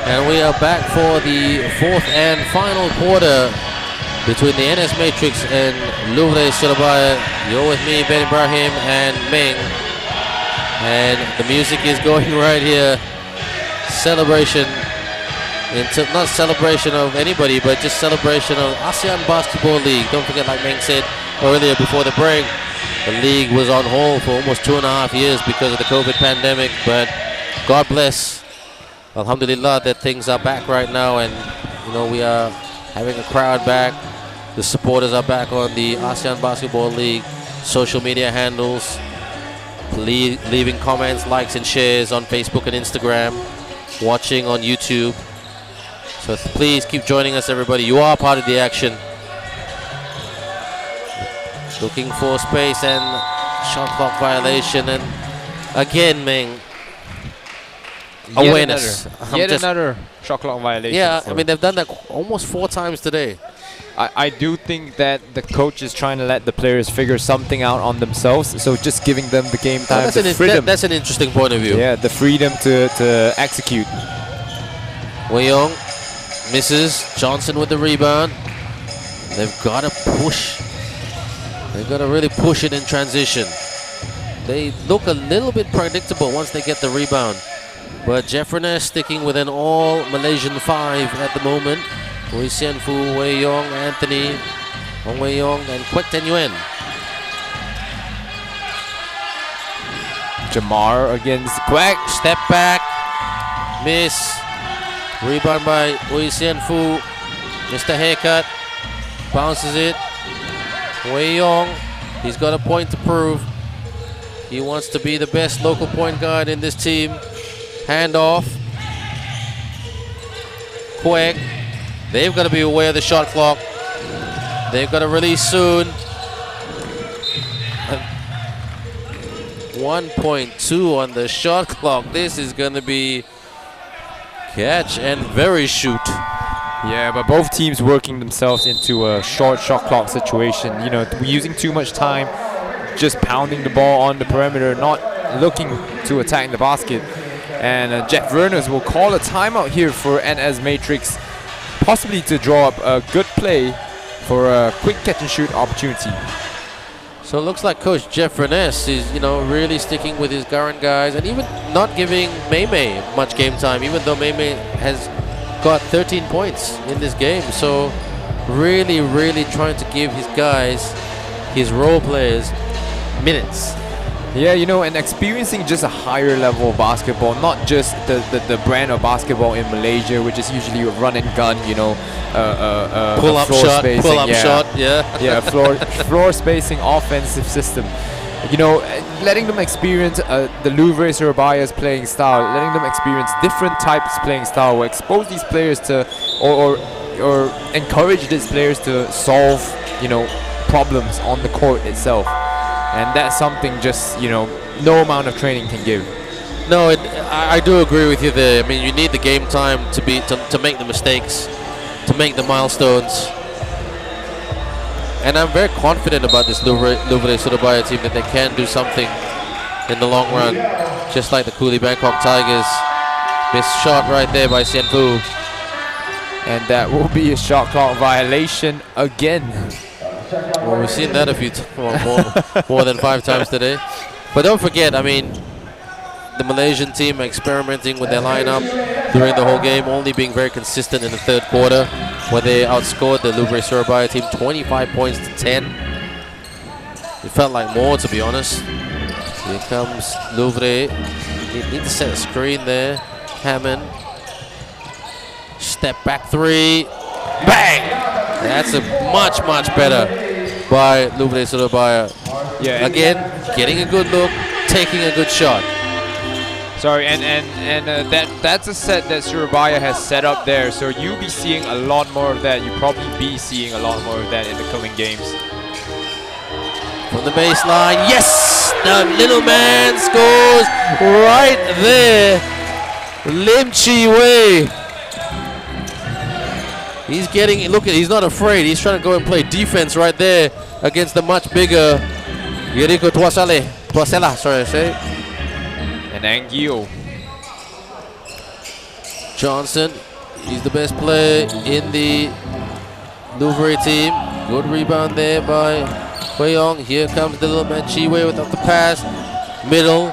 And we are back for the fourth and final quarter between the NS Matrix and Louvre Surabaya. You're with me, Ben Ibrahim and Meng. And the music is going right here. Celebration, not celebration of anybody, but just celebration of ASEAN Basketball League. Don't forget, like Meng said earlier before the break, the league was on hold for almost 2.5 years because of the COVID pandemic, but God bless. Alhamdulillah that things are back right now, and we are having a crowd back. The supporters are back on the ASEAN Basketball League social media handles, leaving comments, likes and shares on Facebook and Instagram, watching on YouTube. So please keep joining us, everybody. You are part of the action. Looking for space and shot clock violation, and again, Meng, awareness. Yet another shot clock violation. Yeah, I mean, they've done that almost 4 times today. I do think that the coach is trying to let the players figure something out on themselves, so just giving them the game time, the freedom. That's an interesting point of view. Yeah, the freedom to execute. Wei Yong misses. Johnson with the rebound. They've got to push. They've got to really push it in transition. They look a little bit predictable once they get the rebound. But Jeffrey sticking with an all Malaysian 5 at the moment. Hui Sian Fu, Wei Yong, Anthony, Hong Wei Yong, and Kwek Tien Yuan. Jamar against Kwek. Step back. Miss. Rebound by Hui Sian Fu. Mr. Haircut. Bounces it. Wei Yong. He's got a point to prove. He wants to be the best local point guard in this team. Handoff. Kwek. They've got to be aware of the shot clock. They've got to release soon. 1.2 on the shot clock. This is going to be catch and very shoot. Yeah, but both teams working themselves into a short shot clock situation. Using too much time, just pounding the ball on the perimeter, not looking to attack the basket. And Jeff Verners will call a timeout here for NS Matrix, possibly to draw up a good play for a quick catch and shoot opportunity. So it looks like Coach Jeff Verners is, really sticking with his current guys and even not giving Mei much game time, even though Mei has got 13 points in this game. So really, really trying to give his guys, his role players, minutes. Yeah, you know, and experiencing just a higher level of basketball, not just the brand of basketball in Malaysia, which is usually a run and gun, you know, Pull up floor shot, spacing, pull up yeah. shot, yeah. Yeah, floor spacing offensive system. You know, letting them experience the Louvre Surabaya's playing style, letting them experience different types of playing style, or expose these players to, or encourage these players to solve, you know, problems on the court itself. And that's something just, you know, no amount of training can give. No, I do agree with you there. I mean, you need the game time to make the mistakes, to make the milestones. And I'm very confident about this Louvre Surabaya team that they can do something in the long run, just like the Kuli Bangkok Tigers. Missed shot right there by Sian Fu. And that will be a shot clock violation again. Well, we've seen that a few more than 5 times today. But don't forget, I mean, the Malaysian team are experimenting with their lineup during the whole game, only being very consistent in the third quarter, where they outscored the Louvre Surabaya team 25 points to 10. It felt like more, to be honest. Here comes Louvre. They need to set a screen there. Hammond. Step back 3. Bang! That's a much better by Louvre Surabaya. Yeah. Again, getting a good look, taking a good shot. Sorry, and that's a set that Surabaya has set up there. So you'll be seeing a lot more of that. You'll probably be seeing a lot more of that in the coming games. From the baseline, yes! The little man scores right there. Lim Chi Wei. He's getting, look at, he's not afraid. He's trying to go and play defense right there against the much bigger Yeriko Tuasela, sorry I say. And Angio. Johnson, he's the best player in the Louvre team. Good rebound there by Hueyong. Here comes the little man Chi Wei without the pass. Middle.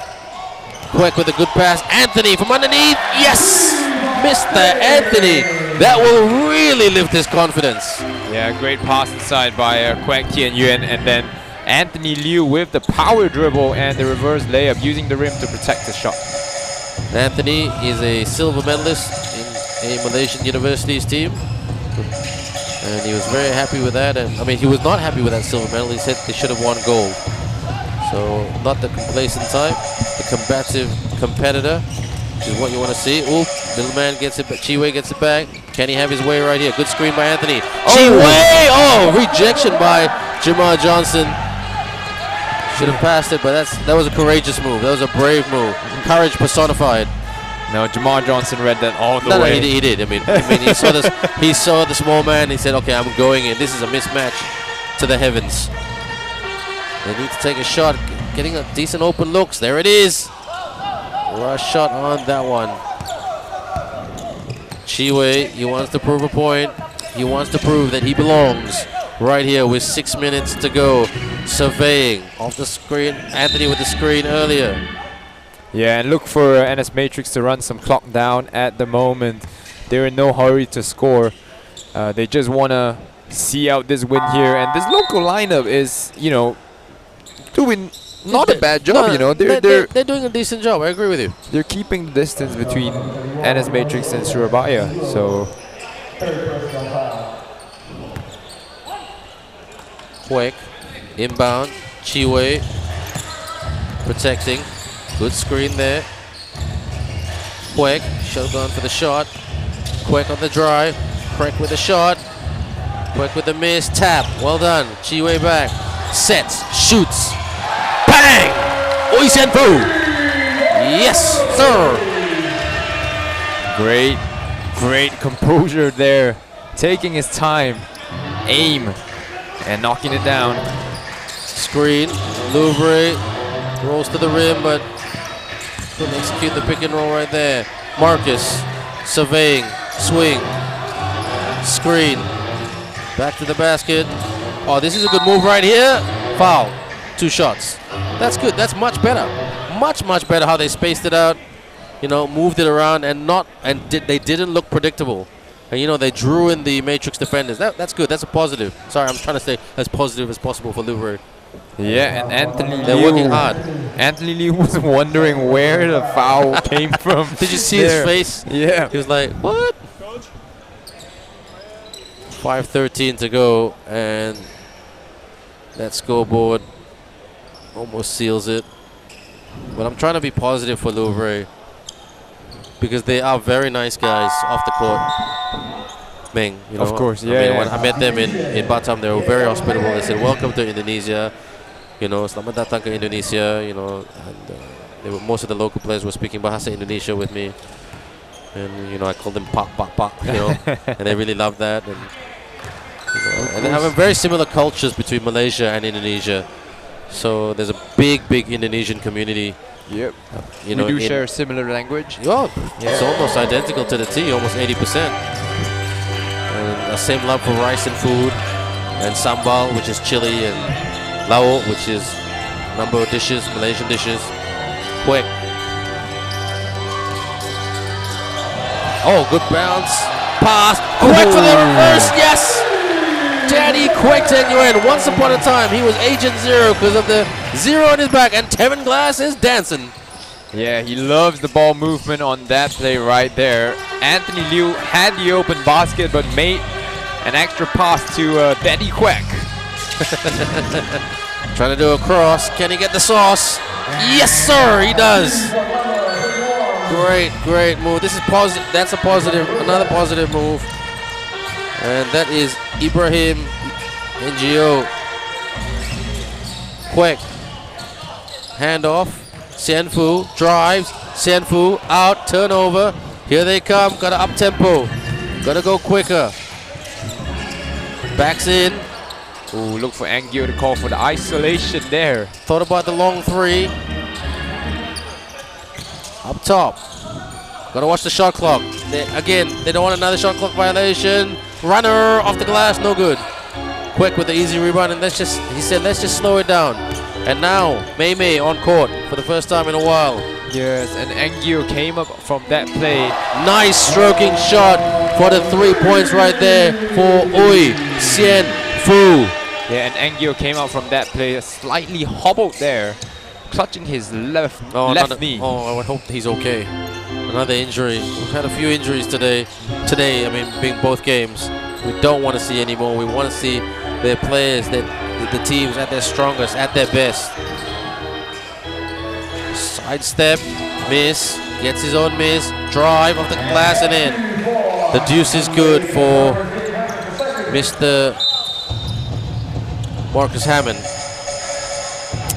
Quick with a good pass. Anthony from underneath. Yes! Mr. Anthony. That will really lift his confidence. Yeah, great pass inside by Kwek Tien Yuan, and then Anthony Liu with the power dribble and the reverse layup, using the rim to protect the shot. Anthony is a silver medalist in a Malaysian university's team. And he was very happy with that. And I mean, he was not happy with that silver medal. He said they should have won gold. So not the complacent type, the combative competitor, which is what you want to see. Oop, little man gets it, but Chi Wei gets it back. Can he have his way right here? Good screen by Anthony. Chi Wei! Oh, rejection by Jamar Johnson. Should have passed it, but that was a courageous move. That was a brave move. Courage personified. No, Jamar Johnson read that all the way. No, he did. I mean, he saw this. He saw the small man. He said, "Okay, I'm going in. This is a mismatch to the heavens." They need to take a shot, getting a decent open looks. There it is. Rush shot on that one. Chi Wei, he wants to prove a point. He wants to prove that he belongs right here with 6 minutes to go. Surveying off the screen. Anthony with the screen earlier. Yeah, and look for NS Matrix to run some clock down at the moment. They're in no hurry to score. They just want to see out this win here. And this local lineup is, you know, doing not a bad job, no, you know. They're doing a decent job. I agree with you. They're keeping the distance between NS Matrix and Surabaya. So Quick. Inbound. Chi Wei protecting. Good screen there. Quick. Shotgun for the shot. Quick on the drive. Quick with the shot. Quick with the miss. Tap. Well done. Chi Wei back. Sets. Shoots. Bang! Oi Sian Fu. Yes, sir. great composure there. Taking his time. Aim. And knocking it down. Screen. Louvre rolls to the rim, but couldn't execute the pick and roll right there. Marcus surveying. Swing. Screen. Back to the basket. Oh, this is a good move right here. Foul. 2 shots. That's good. That's much better. Much better how they spaced it out. You know, moved it around they didn't look predictable. And you know, they drew in the Matrix defenders. That's good. That's a positive. Sorry, I'm trying to stay as positive as possible for Louvre. Yeah, and Anthony They're Liu. working hard. Anthony Liu was wondering where the foul came from. Did you see there. his face? Yeah. He was like, what? 5:13 to go, and that scoreboard almost seals it. But I'm trying to be positive for Louvre because they are very nice guys off the court. Meng, you know, Of course, I mean, yeah. when I met them in Batam, they were very hospitable. They said, welcome to Indonesia. You know, selamat datang ke Indonesia. You know, and they were, most of the local players were speaking Bahasa Indonesia with me. And, you know, I called them Pak, Pak, Pak, you know, and they really loved that. And, you know, and they have a very similar cultures between Malaysia and Indonesia. So there's a big, big Indonesian community. Yep. You know, we do share a similar language. Oh, it's almost identical to the T, almost 80%. And the same love for rice and food, and sambal, which is chili, and lao, which is number of dishes, Malaysian dishes. Quick. Oh, good bounce. Pass. Quick for the reverse. Yes! Danny Quick Tenuan. Once upon a time, he was Agent Zero because of the zero on his back, and Tevin Glass is dancing. Yeah, he loves the ball movement on that play right there. Anthony Liu had the open basket, but made an extra pass to Danny Quick. Trying to do a cross. Can he get the sauce? Yes, sir, he does. Great, great move. This is positive. That's a positive, another positive move. And that is Ibrahim NGO. Quick. Handoff. Sianfu drives. Sianfu out. Turnover. Here they come. Got to up tempo. Got to go quicker. Backs in. Ooh, look for Angio to call for the isolation there. Thought about the long three. Up top. Got to watch the shot clock. They don't want another shot clock violation. Runner off the glass. No good. Quick with the easy rebound. And he said, let's just slow it down. And now, Mei on court for the first time in a while. Yes, and Angio came up from that play. Nice stroking shot for the 3 points right there for Ui Sien Fu. Yeah, and Angio came out from that play slightly hobbled there, clutching his left knee. Oh, I hope he's okay. Another injury. We've had a few injuries today. I mean, being both games. We don't want to see anymore. We want to see their players, the teams at their strongest, at their best. Sidestep, miss, gets his own miss, drive off the glass and in. The deuce is good for Mr. Marcus Hammond.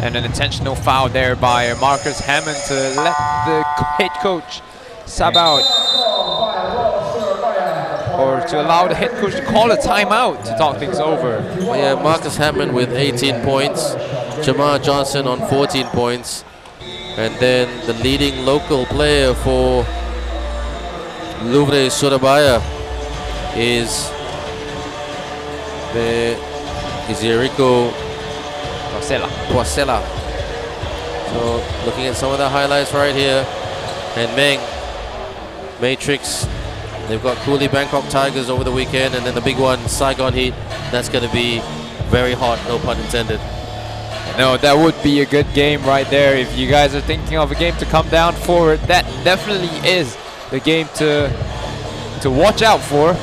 And an intentional foul there by Marcus Hammond to let the head coach sub out. Or to allow the head coach to call a timeout to talk things over. Yeah, Marcus Hammond with 18 points. Jamar Johnson on 14 points. And then the leading local player for Louvre Surabaya is Jericho Quasela. So looking at some of the highlights right here. And Meng, Matrix. They've got Cooley Bangkok Tigers over the weekend, and then the big one, Saigon Heat. That's going to be very hot, no pun intended. No, that would be a good game right there. If you guys are thinking of a game to come down for, that definitely is the game to watch out for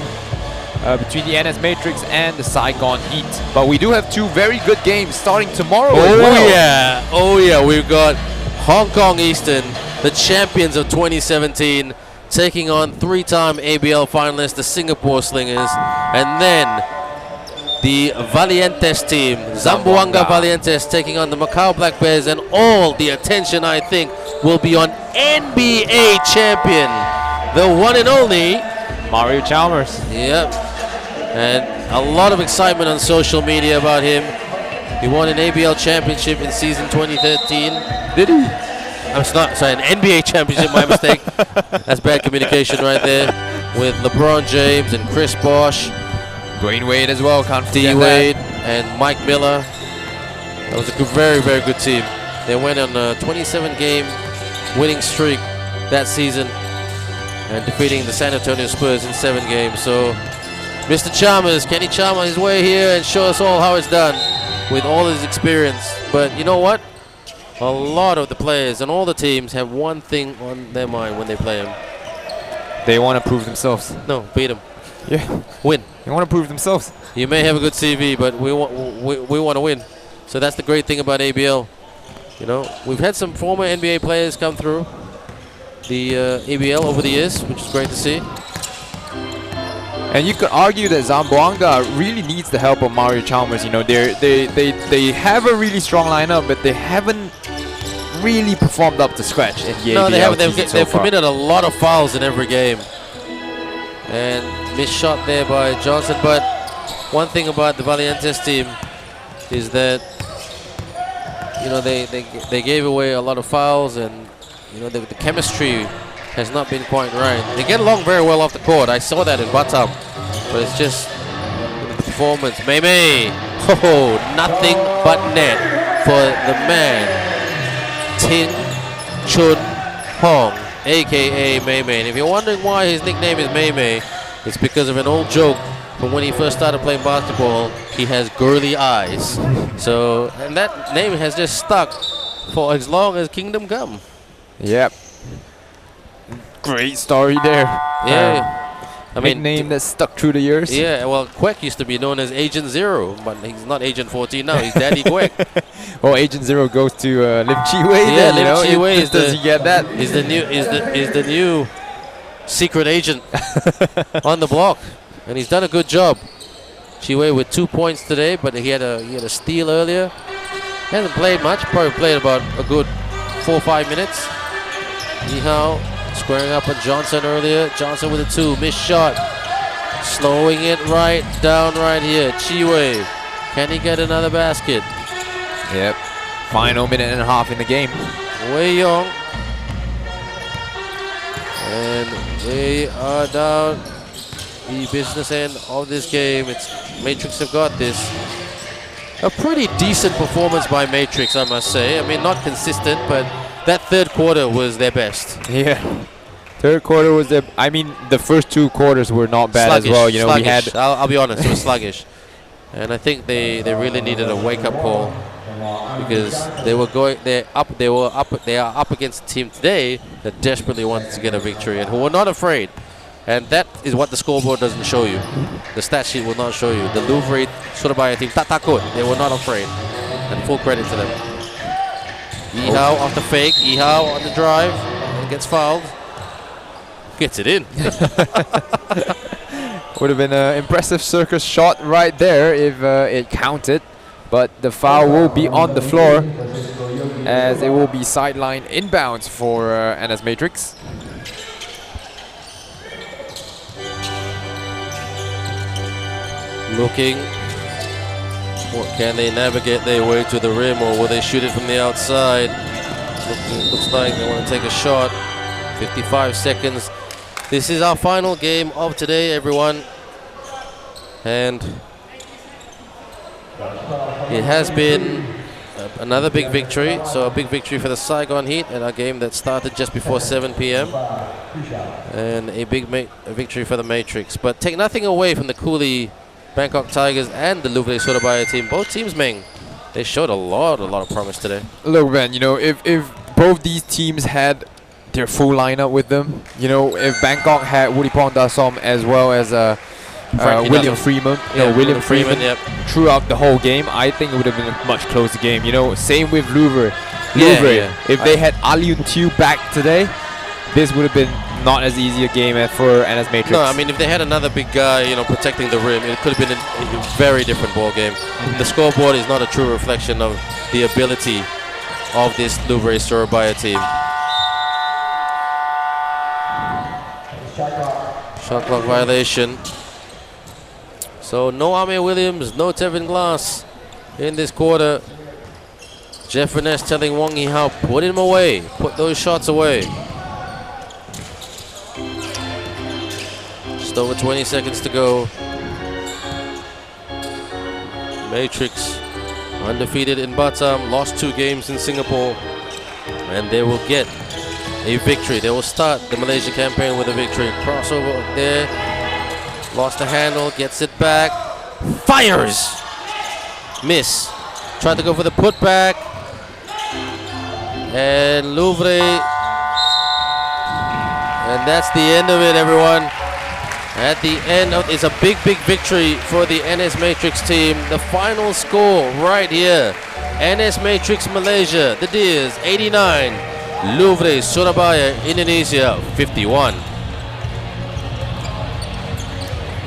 between the NS Matrix and the Saigon Heat. But we do have two very good games starting tomorrow as well. Oh yeah, we've got Hong Kong Eastern, the champions of 2017, taking on three-time ABL finalists, the Singapore Slingers, and then the Valientes team, Zamboanga Valientes, taking on the Macau Black Bears, and all the attention, I think, will be on NBA champion, the one and only Mario Chalmers. Yep, and a lot of excitement on social media about him. He won an ABL championship in season 2013. Did he? I'm sorry, an NBA championship, my mistake. That's bad communication right there with LeBron James and Chris Bosh. Dwayne Wade as well, can't forget D-Wade that. and Mike Miller. That was a very, very good team. They went on a 27-game winning streak that season and defeating the San Antonio Spurs in 7 games. So, Mr. Chalmers, can he charm his way here and show us all how it's done? with all his experience. But you know what? A lot of the players and all the teams have one thing on their mind when they play him. They want to prove themselves. No, beat him. Yeah. Win. They want to prove themselves. You may have a good CV, but we want to win. So that's the great thing about ABL. You know, we've had some former NBA players come through the ABL over the years, which is great to see. And you could argue that Zamboanga really needs the help of Mario Chalmers. You know, they have a really strong lineup, but they haven't really performed up to scratch in the No, ABL they haven't. season so They've far. committed a lot of fouls in every game. And missed shot there by Johnson. But one thing about the Valientes team is that, you know, they gave away a lot of fouls, and you know the chemistry has not been quite right. They get along very well off the court. I saw that in Batam, but it's just the performance. Mei, oh, nothing but net for the man, Ting Chun Hong, aka Mei. And if you're wondering why his nickname is Mei, it's because of an old joke from when he first started playing basketball. He has girly eyes. So, and that name has just stuck for as long as Kingdom Come. Yep. Great story there. Yeah. I mean, name that stuck through the years. Yeah, well, Quek used to be known as Agent Zero, but he's not Agent 14 now. He's Daddy Quek. Well, Agent Zero goes to Lim Chi Wei. Yeah, then, Lim you know, Chi Wei does he get that? Is the new secret agent on the block, and he's done a good job. Chi Wei with 2 points today, but he had a steal earlier. He hasn't played much. Probably played about a good 4 or 5 minutes. Yihao squaring up on Johnson earlier. Johnson with a 2, missed shot. Slowing it right down right here. Chi Wei, can he get another basket? Yep. Final minute and a half in the game. Wei Yong. And we are down the business end of this game. It's Matrix have got this. A pretty decent performance by Matrix, I must say. I mean, not consistent, but that third quarter was their best. Yeah. Third quarter was the. I mean, the first 2 quarters were not bad Sluggish, as well. You know, sluggish. we had. I'll be honest, it was sluggish, and I think they really needed a wake-up call, because they are up against a team today that desperately wanted to get a victory and who were not afraid. And that is what the scoreboard doesn't show you. The stat sheet will not show you. The Louvre Surabaya team, tak takut, they were not afraid. And full credit to them. Yihao off the fake. Yihao on the drive. And gets fouled. Gets it in. Would have been an impressive circus shot right there if it counted. But the foul will be on the floor, as it will be sideline inbounds for NS Matrix. Looking. What, can they navigate their way to the rim, or will they shoot it from the outside? Looks like they want to take a shot. 55 seconds. This is our final game of today, everyone. And it has been another big victory. So a big victory for the Saigon Heat in a game that started just before 7 p.m. And a big victory for the Matrix. But take nothing away from the Cooley Bangkok Tigers and the Louvre Surabaya team. Both teams, Meng, they showed a lot of promise today. Look, man, you know, if both these teams had their full lineup with them, you know, if Bangkok had Wuripong Dasom as well as William Freeman, William Freeman yep. throughout the whole game, I think it would have been a much closer game. You know, same with Louvre. Yeah. If they had Aliun Tiu back today, this would have been not as easy a game as for NS Matrix. No, I mean, if they had another big guy, you know, protecting the rim, it could have been a very different ball game. The scoreboard is not a true reflection of the ability of this Louvre Surabaya team. Shot clock violation. So no Amir Williams, no Tevin Glass in this quarter. Jeff Finesse telling Wong Yihao, put him away, put those shots away. Just over 20 seconds to go. Matrix undefeated in Batam, lost 2 games in Singapore, and they will get a victory. They will start the Malaysia campaign with a victory. Crossover there, lost the handle, gets it back, fires, miss. tried to go for the putback. And Louvre. And that's the end of it, everyone. At the end of it's a big victory for the NS Matrix team. The final score right here. NS Matrix Malaysia, the Deers 89. Louvre Surabaya, Indonesia 51.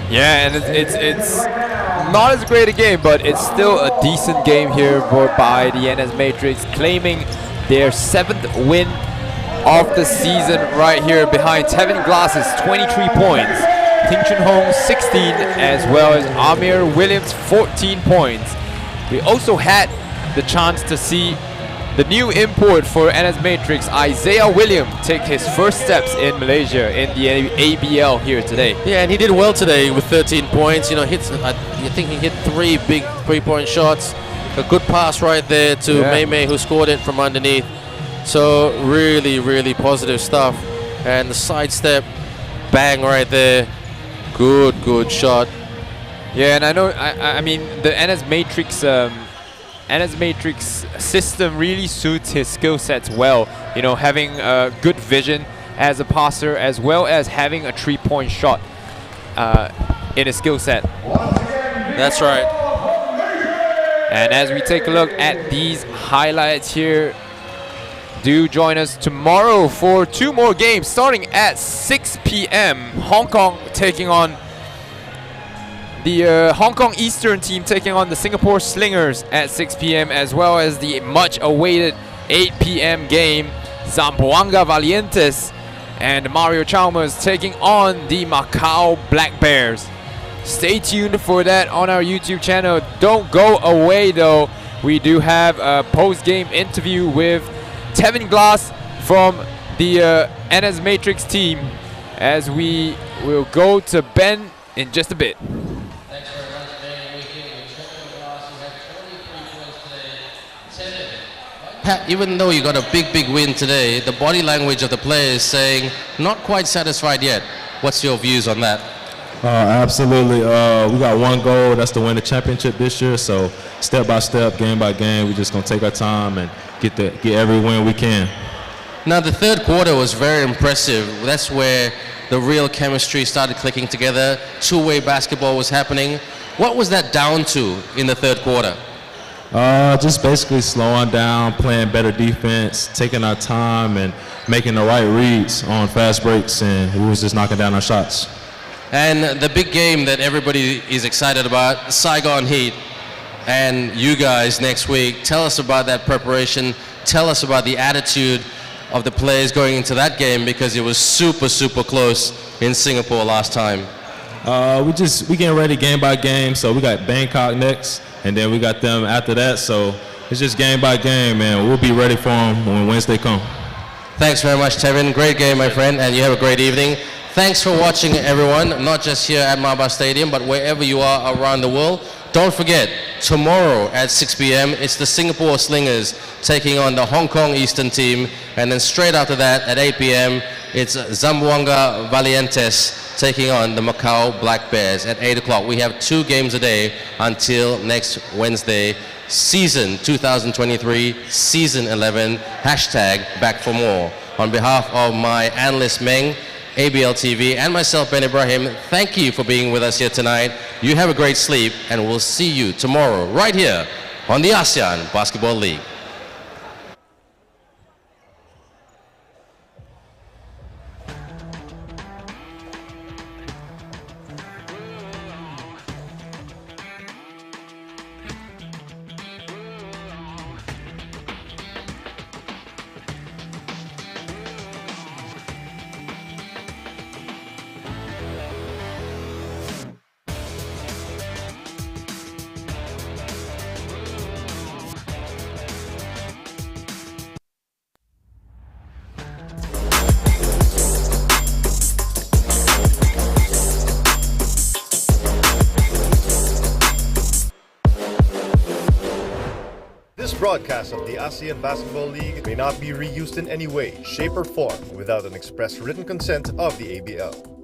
Yeah, and it's not as great a game, but it's still a decent game here by the NS Matrix, claiming their 7th win of the season right here behind Tevin Glass's 23 points, Ting Chun Hong 16, as well as Amir Williams 14 points. We also had the chance to see the new import for NS Matrix, Isaiah William, take his first steps in Malaysia in the ABL here today. Yeah, and he did well today with 13 points. You know, I think he hit 3 big 3-point shots. A good pass right there to Mei, who scored it from underneath. So really positive stuff. And the sidestep, bang right there. Good shot. Yeah, and I know, I mean, the NS Matrix system really suits his skill sets well. You know, having good vision as a passer, as well as having a 3-point shot in his skill set. That's right. And as we take a look at these highlights here, do join us tomorrow for 2 more games starting at 6 p.m. Hong Kong taking on the Hong Kong Eastern team taking on the Singapore Slingers at 6 p.m. as well as the much awaited 8 p.m. game, Zamboanga Valientes and Mario Chalmers taking on the Macau Black Bears. Stay tuned for that on our YouTube channel. Don't go away though. We do have a post-game interview with Tevin Glass from the NS Matrix team as we will go to Ben in just a bit. Thanks very much, Ben. Pat, even though you got a big win today, the body language of the players saying not quite satisfied yet. What's your views on that? Absolutely. We got one goal. That's to win the championship this year. So step by step, game by game, we're just gonna take our time and get every win we can. Now the third quarter was very impressive. That's where the real chemistry started clicking together. Two-way basketball was happening. What was that down to in the third quarter? Just basically slowing down, playing better defense, taking our time, and making the right reads on fast breaks, and we was just knocking down our shots. And the big game that everybody is excited about, Saigon Heat, and you guys next week. Tell us about that preparation. Tell us about the attitude of the players going into that game, because it was super close in Singapore last time. We getting ready game by game. So we got Bangkok next, and then we got them after that. So it's just game by game, and we'll be ready for them when Wednesday comes. Thanks very much, Tevin. Great game, my friend, and you have a great evening. Thanks for watching, everyone, not just here at Maba Stadium, but wherever you are around the world. Don't forget, tomorrow at 6 p.m., it's the Singapore Slingers taking on the Hong Kong Eastern team. And then straight after that, at 8 p.m., it's Zamboanga Valientes taking on the Macau Black Bears at 8 o'clock. We have 2 games a day until next Wednesday. Season 2023, Season 11, #back for more. On behalf of my analyst Meng, ABL TV, and myself, Ben Ibrahim, thank you for being with us here tonight. You have a great sleep, and we'll see you tomorrow right here on the ASEAN Basketball League. This broadcast of the ASEAN Basketball League may not be reused in any way, shape, or form without an express written consent of the ABL.